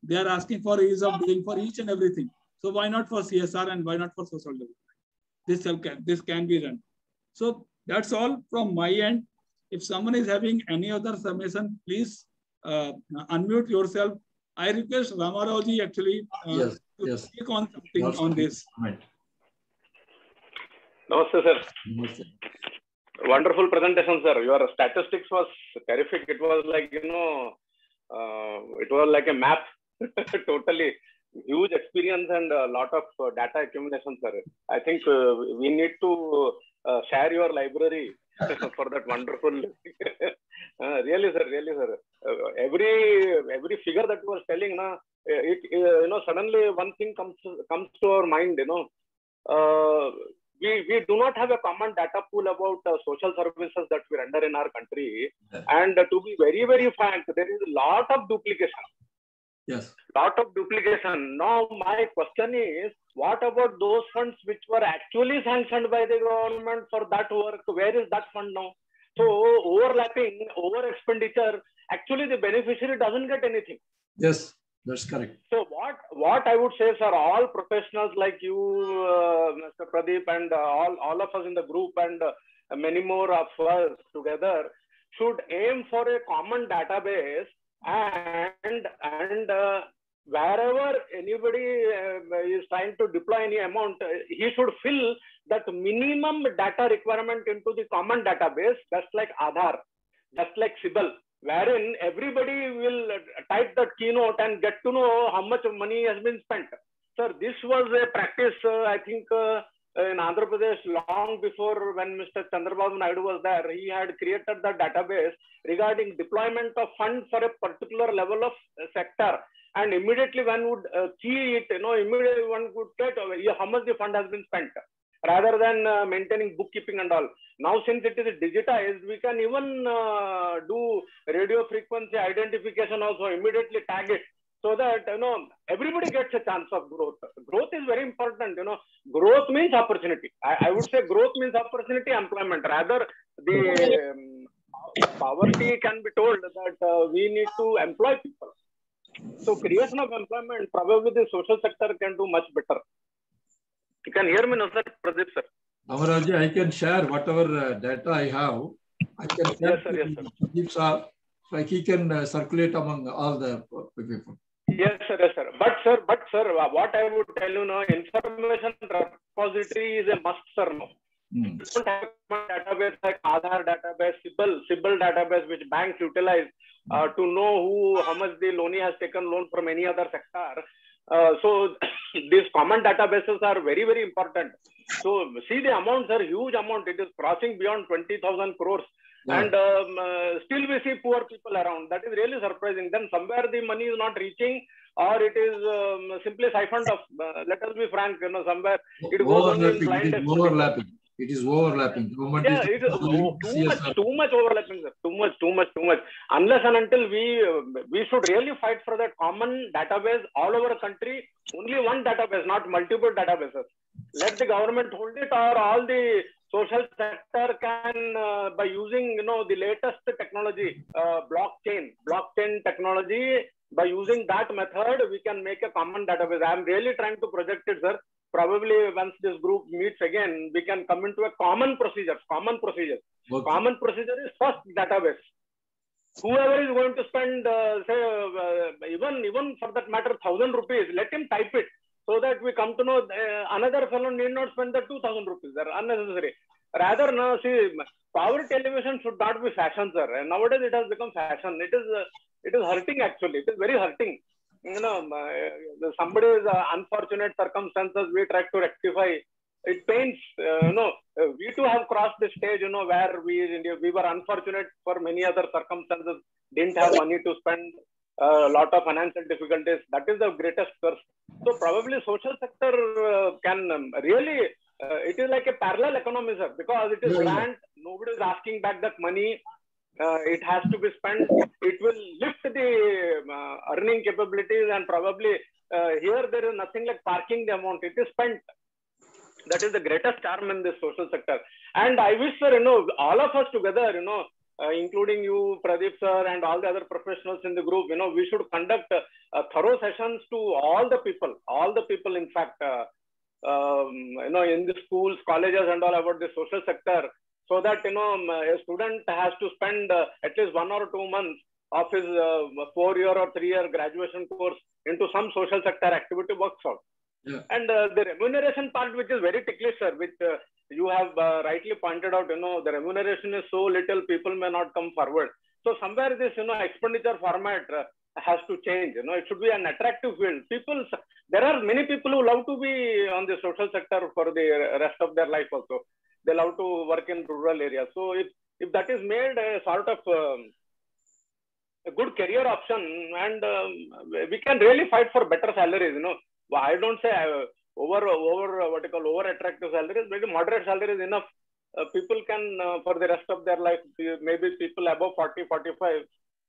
they are asking for ease of doing for each and everything. So why not for CSR and why not for social development? This can be done. So that's all from my end. If someone is having any other submission, please unmute yourself. I request Ramarao actually to speak on something on this. Namaste, sir. Namaste. Wonderful presentation, sir. Your statistics was terrific. It was like, it was like a map. Totally huge experience and a lot of data accumulation, sir. I think we need to share your library for that wonderful. Really, sir. Every figure that you was telling, suddenly one thing comes to our mind. We do not have a common data pool about social services that we render in our country. And to be very, very frank, there is a lot of duplication. Yes. Lot of duplication. Now, my question is, what about those funds which were actually sanctioned by the government for that work? Where is that fund now? So, overlapping, over expenditure, actually the beneficiary doesn't get anything. Yes, that's correct. So, what I would say, sir, all professionals like you, Mr. Pradeep, and all of us in the group, and many more of us together, should aim for a common database. And wherever anybody is trying to deploy any amount, he should fill that minimum data requirement into the common database, just like Aadhaar, just like CIBIL, wherein everybody will type that keynote and get to know how much money has been spent. Sir, this was a practice, I think, in Andhra Pradesh long before when Mr. Chandrababu Naidu was there. He had created the database regarding deployment of funds for a particular level of sector. And immediately one would key it, immediately one would get how much the fund has been spent, rather than maintaining bookkeeping and all. Now, since it is digitized, we can even do radio frequency identification also, immediately tag it, so that everybody gets a chance of growth. Growth is very important. Growth means opportunity. I would say growth means opportunity, employment. Rather, the poverty can be told that we need to employ people. So creation of employment, probably the social sector can do much better. You can hear me now, sir, Pradeep, sir. Amaraji, I can share whatever data I have. I can share. Yes, sir. Like he can circulate among all the people. Yes, sir. But sir, what I would tell you now, information repository is a must, sir. No. You don't have a database like Aadhaar database, CIBIL database, which banks utilize to know how much the loanee has taken loan from any other sector. So these common databases are very, very important. So see, the amounts are huge amount. It is crossing beyond 20,000 crores. Yeah. And still we see poor people around. That is really surprising. Then somewhere the money is not reaching, or it is simply siphoned off. Let us be frank, somewhere it goes on in blind. It is overlapping. Yeah, it is too much overlapping, sir. Too much. Unless and until we should really fight for that common database all over the country. Only one database, not multiple databases. Let the government hold it, or all the social sector can, by using the latest technology, blockchain technology. By using that method, we can make a common database. I am really trying to project it, sir. Probably once this group meets again, we can come into a common procedure. Okay. Common procedure is first database. Whoever is going to spend, even for that matter, 1,000 rupees, let him type it, so that we come to know another fellow need not spend the 2,000 rupees. They're unnecessary. Rather, no, see, poverty elevation should not be fashion, sir. And nowadays it has become fashion. It is hurting actually. It is very hurting. Somebody's unfortunate circumstances we try to rectify. It pains. We too have crossed the stage, where we were unfortunate for many other circumstances, didn't have money to spend, a lot of financial difficulties. That is the greatest curse. So probably social sector can really is like a parallel economy, sir, because it is grant. Nobody is asking back that money. It has to be spent. It will lift the earning capabilities, and probably here there is nothing like parking the amount. It is spent. That is the greatest charm in this social sector. And I wish, sir, all of us together, including you, Pradeep sir, and all the other professionals in the group, we should conduct thorough sessions to all the people, in fact, in the schools, colleges and all about the social sector, so that, a student has to spend at least 1 or 2 months of his 4-year or 3-year graduation course into some social sector activity works out. Yeah. And the remuneration part, which is very ticklish, sir, which you have rightly pointed out, the remuneration is so little, people may not come forward. So somewhere this, expenditure format has to change. It should be an attractive field. There are many people who love to be on the social sector for the rest of their life also. They love to work in rural areas. So if that is made a sort of a good career option, and we can really fight for better salaries, I don't say over attractive salaries, maybe moderate salaries enough. People can, for the rest of their life, maybe people above 40, 45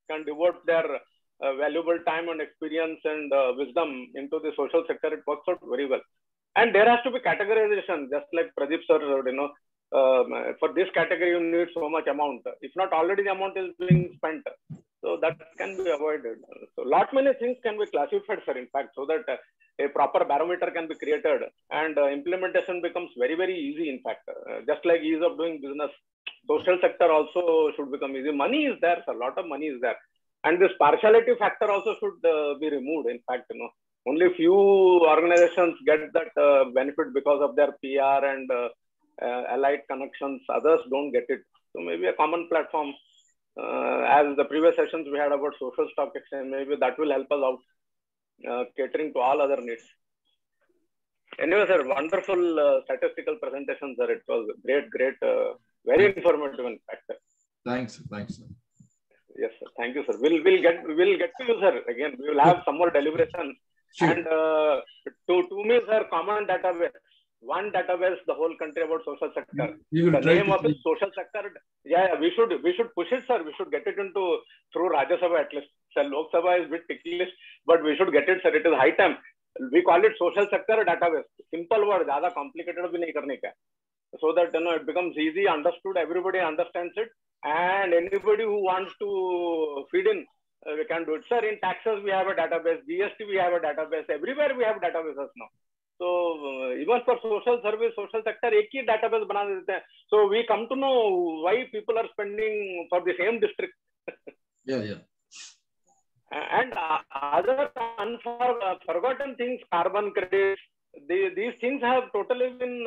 can devote their valuable time and experience and wisdom into the social sector. It works out very well. And there has to be categorization, just like Pradeep sir, for this category, you need so much amount. If not, already the amount is being spent. So that can be avoided. So lot many things can be classified, sir, in fact, so that a proper barometer can be created and implementation becomes very, very easy, in fact. Just like ease of doing business, social sector also should become easy. Money is there, sir, a lot of money is there. And this partiality factor also should be removed, in fact. Only few organizations get that benefit because of their PR and allied connections. Others don't get it. So maybe a common platform, as the previous sessions we had about social stock exchange, maybe that will help us out, catering to all other needs. Anyway, sir, wonderful statistical presentation, sir. It was great, very informative, in fact. Thanks, sir. Yes, sir. Thank you, sir. We'll get to you, sir. Again, we will have some more deliberation. Sure. And to me, sir, common database. One database, the whole country about social sector. The name of it, social sector. Yeah, we should push it, sir. We should get it into through Rajya Sabha at least. So Lok Sabha is a bit ticklish, but we should get it, sir. It is high time. We call it social sector database. Simple word, ज़्यादा complicated भी नहीं करने का. So that it becomes easy, understood. Everybody understands it, and anybody who wants to feed in, we can do it, sir. In taxes we have a database, GST we have a database. Everywhere we have databases now. So even for social service, social sector, एक ही database बना देते हैं. So we come to know why people are spending for the same district. Yeah. And other forgotten things, carbon credits, these things have totally been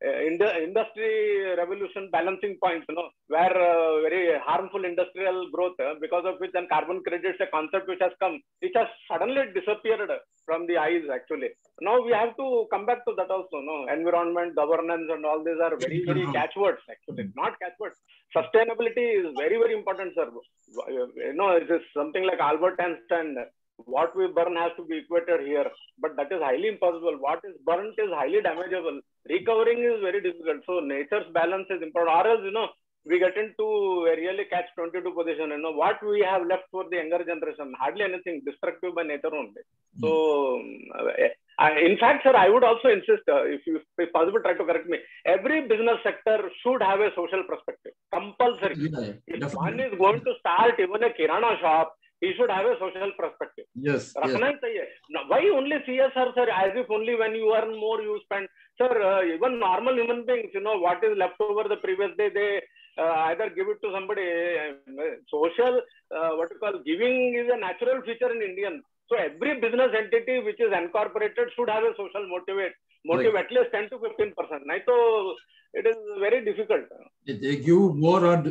industry revolution balancing points, where very harmful industrial growth, because of which then carbon credits, a concept which has come, which has suddenly disappeared from the eyes actually. Now we have to come back to that also. Environment, governance and all these are very, very catchwords actually, not catchwords. Sustainability is very, very important, sir. It is something like Albert Einstein. What we burn has to be equated here, but that is highly impossible. What is burnt is highly damageable. Recovering is very difficult. So nature's balance is important. Or else, we get into a really catch-22 position. What we have left for the younger generation, hardly anything, destructive by nature only. So, in fact, sir, I would also insist, if possible, try to correct me. Every business sector should have a social perspective, compulsory. If one is going to start even a kirana shop, he should have a social perspective. Yes. Why only CSR, sir? As if only when you earn more, you spend. Sir, even normal human beings, what is left over the previous day, they either give it to somebody. Social, giving is a natural feature in Indian. So every business entity which is incorporated should have a social motive at least 10 to 15%. So it is very difficult. They give more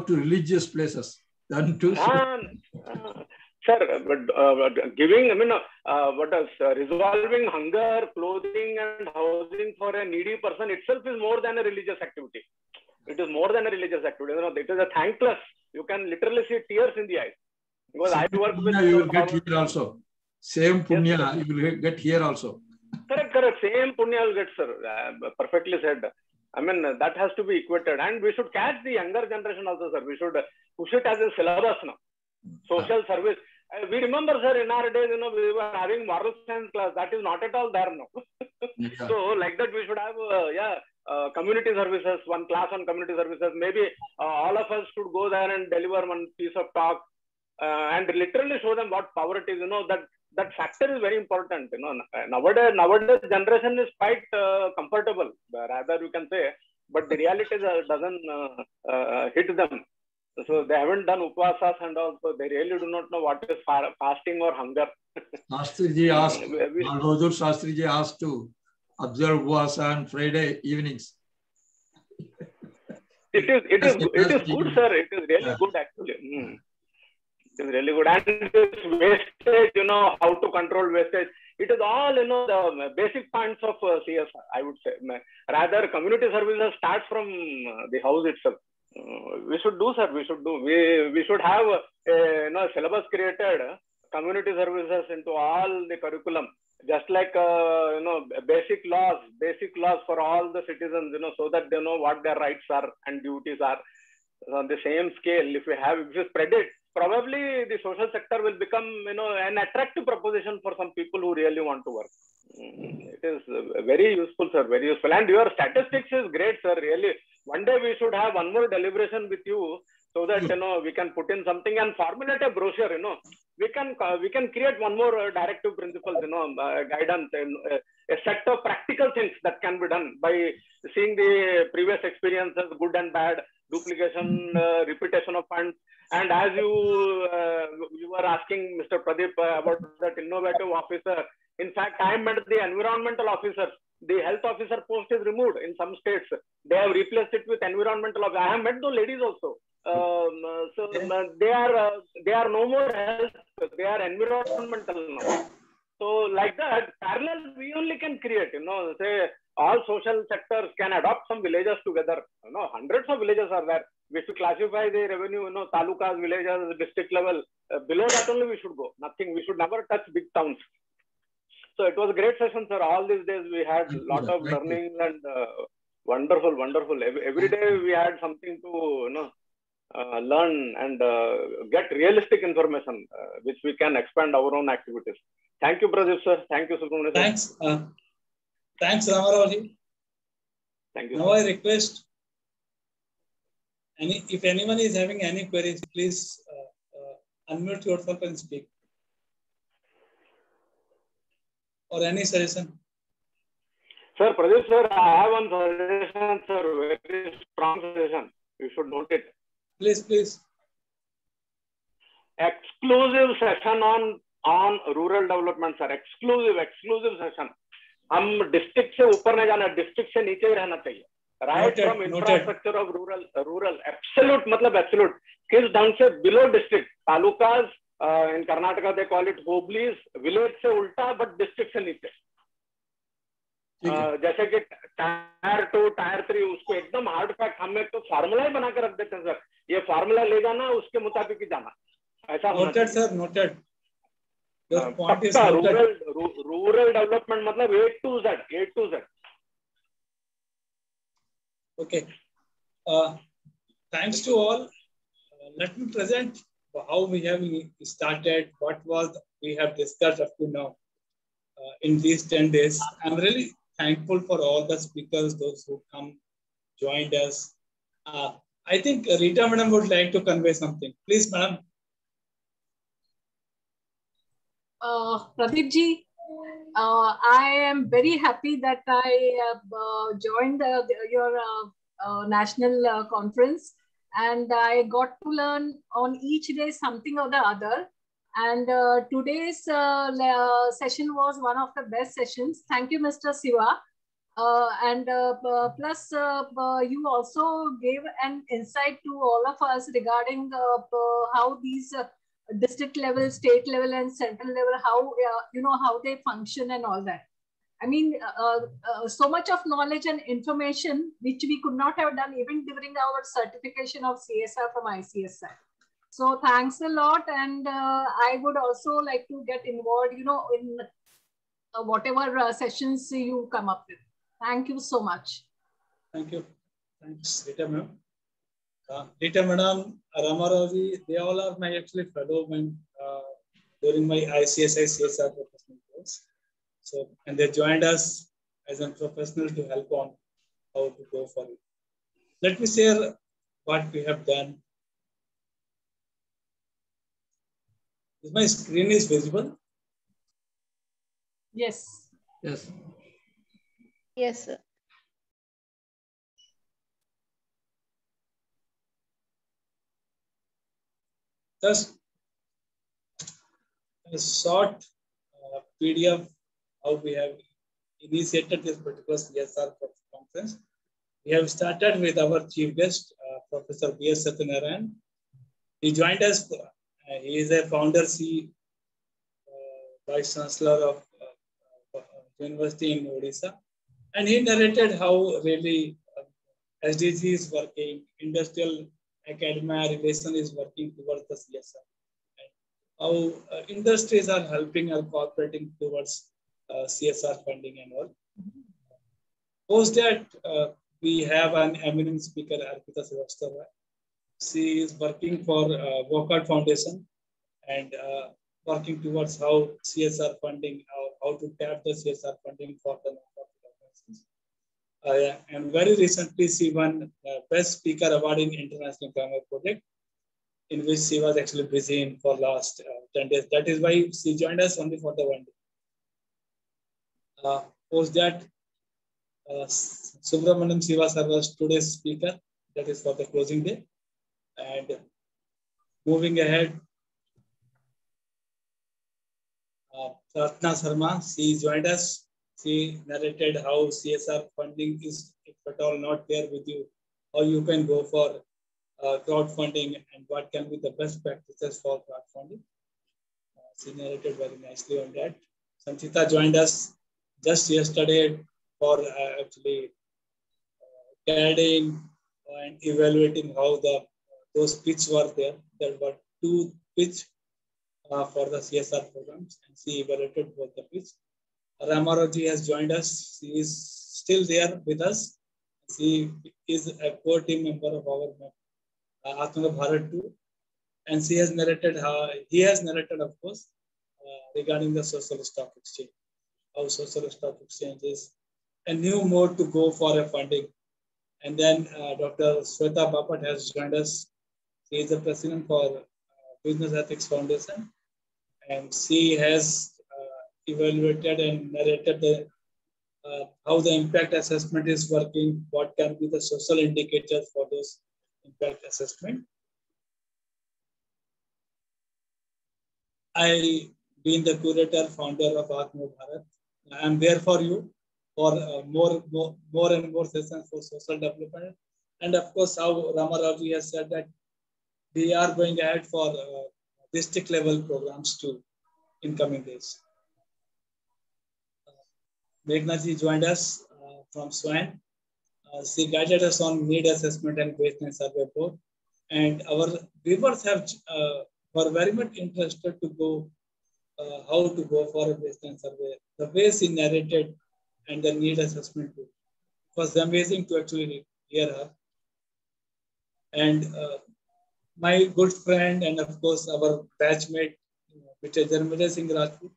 to religious places than to. Sir, but giving, resolving hunger, clothing and housing for a needy person itself is more than a religious activity. It is more than a religious activity. It is a thankless. You can literally see tears in the eyes. Because I work with. You will get here also. Same punya, you will get here also. Correct. Same punya will get, sir. Perfectly said. I mean, that has to be equated. And we should catch the younger generation also, sir. We should push it as a syllabus now. Social service. We remember, sir, in our days, we were having moral science class. That is not at all there now. Yeah. So, like that, we should have, community services, one class on community services. Maybe all of us should go there and deliver one piece of talk and literally show them what poverty is. That factor is very important. Nowadays generation is quite comfortable, rather you can say, but the reality doesn't hit them. So they haven't done upvasas and all, so they really do not know what is fasting or hunger. Shastriji asked, Huzur Shastriji asked to observe upvasa on Friday evenings. It is good, sir. It is really good, actually. It is really good. And this wastage, how to control wastage. It is all, the basic points of CSR, I would say. Rather, community services start from the house itself. We should do, sir. We should have a syllabus created, community services into all the curriculum. Just like, basic laws for all the citizens, so that they know what their rights are and duties are. So on the same scale, if you spread it, probably the social sector will become, an attractive proposition for some people who really want to work. It is very useful, sir, very useful. And your statistics is great, sir, really. One day we should have one more deliberation with you so that, we can put in something and formulate a brochure, We can create one more directive principles, guidance, a set of practical things that can be done by seeing the previous experiences, good and bad, duplication, repetition of funds. And as you were asking Mr. Pradeep about that innovative officer, in fact, I met the environmental officers. The health officer post is removed in some states. They have replaced it with environmental officer. I have met those ladies also. So they are no more health. They are environmental now. So like that, parallel we only can create. Say all social sectors can adopt some villages together. Hundreds of villages are there. We should classify the revenue, talukas, villages, district level. Below that only we should go. Nothing. We should never touch big towns. So it was a great session, sir. All these days we had a lot of learning and wonderful. Every day we had something to learn and get realistic information, which we can expand our own activities. Thank you, Pradeep, sir. Thank you, Subramanian. Thanks. Thanks, Ramarao. Thank you. Now I request, if anyone is having any queries, please unmute yourself and speak. Or any suggestion? Sir, Pradeep, sir, I have one suggestion, sir. Very strong suggestion. You should note it. Please. Exclusive session on rural development, sir. Exclusive session. हम district से ऊपर नहीं जाना, district से नीचे ही रहना चाहिए. Right from infrastructure of rural, absolute मतलब absolute. किस ढंग से below district, talukas, in Karnataka they call it hoblis, village से उल्टा but district से नीचे. जैसे कि टायर 2, टायर 3 उसको एकदम हार्ड फैक्ट हम एक तो फार्मूला ही बना के रख देते हैं सर. ये फार्मूला ले जाना, उसके मुताबिक ही जाना. ऐसा noted, sir, noted. Your point is noted. Rural development मतलब A to Z. Okay. Thanks to all. Let me present how we have started, what was we have discussed up to now in these 10 days. I'm really thankful for all the speakers, those who joined us. I think Rita madam would like to convey something. Please, madam. Pradeep ji, I am very happy that I joined your national conference, and I got to learn on each day something or the other. And today's session was one of the best sessions. Thank you, Mr. Siva. Plus, you also gave an insight to all of us regarding how these district level, state level, and central level, how how they function and all that. I mean, so much of knowledge and information which we could not have done even during our certification of CSR from ICSI. So thanks a lot, and I would also like to get involved, in whatever sessions you come up with. Thank you so much. Thank you. Thanks, Rita ma'am. Rita madam, Ramaravi, they all are my actually fellow men during my ICSI CSR professional course. So, and they joined us as a professional to help on how to go for it. Let me share what we have done. Is my screen is visible? Yes. Yes. Yes, sir. Just a short PDF how we have initiated this particular CSR conference. We have started with our chief guest, Professor B.S. Satyanarayan. He joined us. He is a founder, Vice Chancellor of University in Odisha. And he narrated how really SDG is working, industrial academia relation is working towards the CSR. And how industries are helping or cooperating towards CSR funding and all. Post that, we have an eminent speaker, Arpita Srivastava. She is working for Workout Foundation and working towards how CSR funding, how to tap the CSR funding for the non-profit organizations. And very recently, she won Best Speaker Award in International Grammar Project, in which she was actually busy in for last 10 days. That is why she joined us only for the 1 day. Post that, Subramaniam Sivasar was today's speaker. That is for the closing day. And moving ahead, Ratna Sharma, she joined us. She narrated how CSR funding is, if at all not there with you, how you can go for crowdfunding and what can be the best practices for crowdfunding. She narrated very nicely on that. Sanchita joined us just yesterday for actually guiding and evaluating how those pitch were there. There were 2 pitch for the CSR programs, and she evaluated both the pitch. Ramaraji has joined us. She is still there with us. She is a core team member of our Atma Bharat too, and he has narrated, of course, regarding the social stock exchange. How social stock exchange is a new mode to go for a funding. And then Dr. Sweta Bapat has joined us. She is the president for Business Ethics Foundation, and she has evaluated and narrated how the impact assessment is working, what can be the social indicators for those impact assessment. I, being the curator, founder of Atma Bharat, I am there for you for more and more sessions for social development. And of course, how Ramaraji has said that we are going ahead for district level programs too in coming days. Meghnaji joined us from SWAN. She guided us on need assessment and baseline survey board. And our viewers have were very much interested to go how to go for a baseline survey. The way she narrated and the need assessment too. It was amazing to actually hear her. And my good friend and of course our batchmate, Mr. Jarmila Singh Rajput,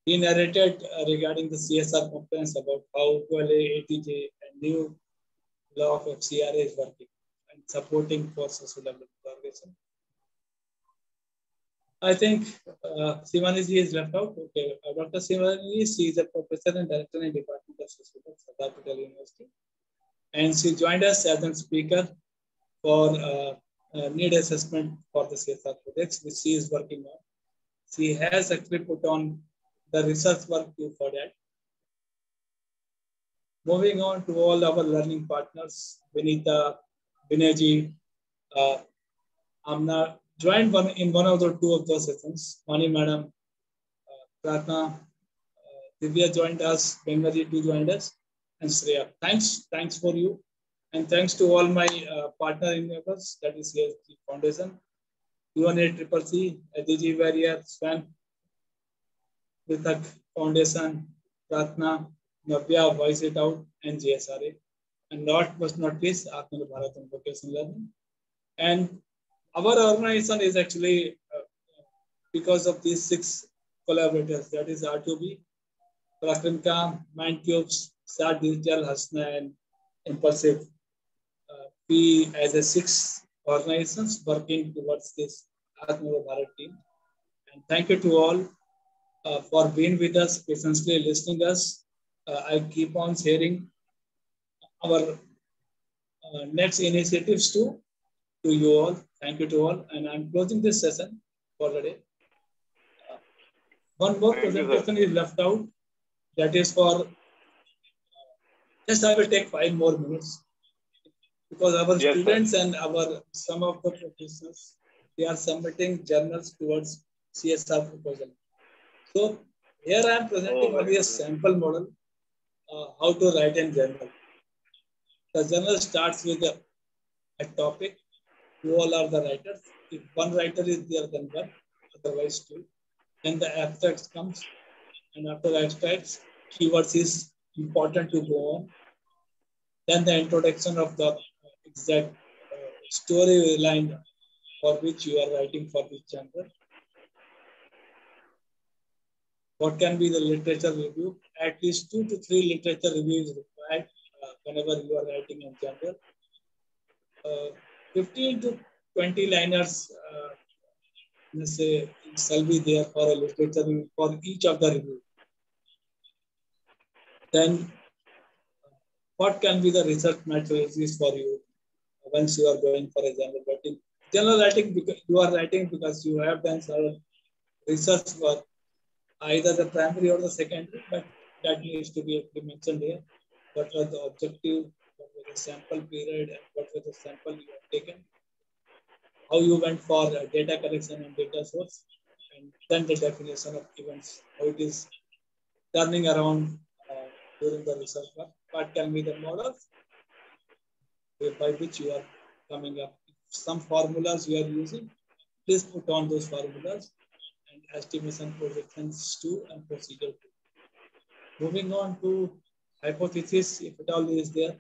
he narrated regarding the CSR conference about how 12A, and new law of FCRA is working and supporting for social development organization. I think Sivaniji is left out. Okay, Dr. Sivaniji, she is a professor and director in Department of Social Work at Capital University, and she joined us as a speaker for need assessment for the CSR projects, which she is working on. She has actually put on the research work too for that. Moving on to all our learning partners, Vinita, Vinayji, Amna joined in one of the 2 of those sessions. Mani Madam, Pratna, Divya joined us, Bengaji too joined us, and Shreya. Thanks for you. And thanks to all my partner members, that is CSR Foundation, UNACCC, ADG Warrior, SWAN. Prithak Foundation, Pratna, Navya, Voice It Out, and GSRA. And last not least, Atmanirbhar Bharat and Vocational Learning. And our organization is actually because of these 6 collaborators, that is R2B, Prakrimka, Mindcubes, SAT Digital, Hasna, and Impulsive. We as a 6 organizations working towards this Atmanirbhar Bharat team. And thank you to all for being with us, patiently listening us. I keep on sharing our next initiatives to you all. Thank you to all. And I'm closing this session for the day. One more presentation is left out. That is for, just I will take 5 more minutes. Because our students and some of the professors, they are submitting journals towards CSR proposal. So here I am presenting only a sample model, how to write a journal. The journal starts with a topic, who all are the writers. If one writer is there, then one, otherwise 2. Then the abstracts comes, and after the abstracts, keywords is important to go on. Then the introduction of the exact story line for which you are writing for this chapter. What can be the literature review? At least 2 to 3 literature reviews required whenever you are writing a chapter. 15 to 20 liners shall be there for a literature review for each of the review. Then what can be the research methodologies for you once you are going for a journal writing? Journal writing, because you are writing because you have done some research work, either the primary or the secondary, but that needs to be mentioned here. What was the objective, what was the sample period, and what was the sample you have taken, how you went for data collection and data source, and then the definition of events, how it is turning around during the research work. What can be the models by which you are coming up. Some formulas you are using, please put on those formulas, and estimation, projections 2, and procedure 2. Moving on to hypothesis, if it all is there.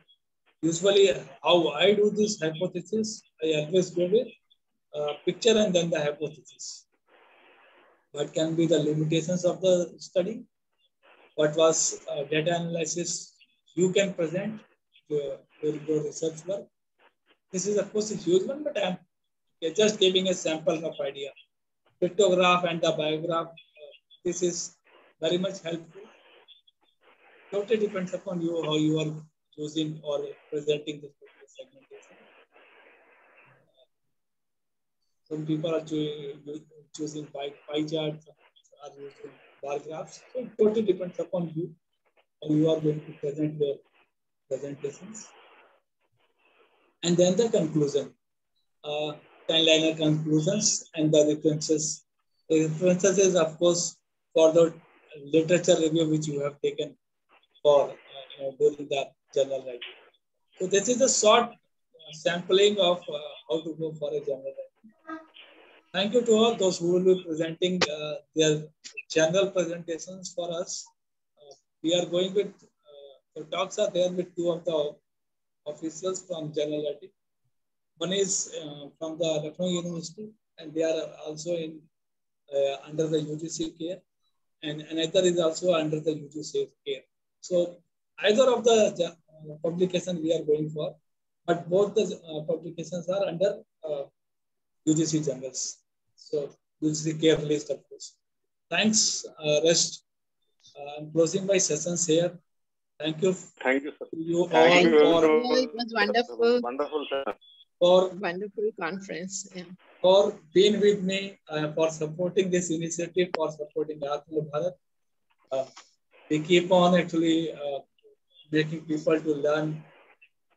Usually how I do this hypothesis, I always go with picture and then the hypothesis. What can be the limitations of the study? What was data analysis you can present during your research work? This is of course a huge one, but I'm just giving a sample of idea. Pictograph and the biograph, this is very much helpful. Totally depends upon you how you are choosing or presenting this segmentation. Some people are choosing pie charts, are using bar graphs. So it totally depends upon you how you are going to present your presentations. And then the conclusion, 10-liner conclusions and the references. The references is of course for the literature review which you have taken for during the journal writing. So this is a short sampling of how to go for a journal writing. Thank you to all those who will be presenting their journal presentations for us. We are going with, the talks are there with 2 of the officials from journal writing. One is from the Lucknow University, and they are also in under the UGC care, and another is also under the UGC care. So either of the publication we are going for, but both the publications are under UGC journals. So UGC care list, of course. Thanks, rest. I'm closing my sessions here. Thank you. Thank you, sir. You Thank you all for it was wonderful. Wonderful, sir. For wonderful conference. Yeah. For being with me, for supporting this initiative, for supporting Atmanirbhar Bharat. We keep on actually making people to learn.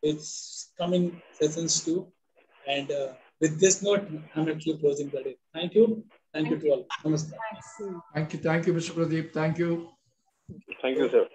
It's coming sessions too. And with this note, I'm actually closing the day. Thank you. Thank you to all. Namaste. Thank you, Mr. Pradeep. Thank you. Thank you, sir.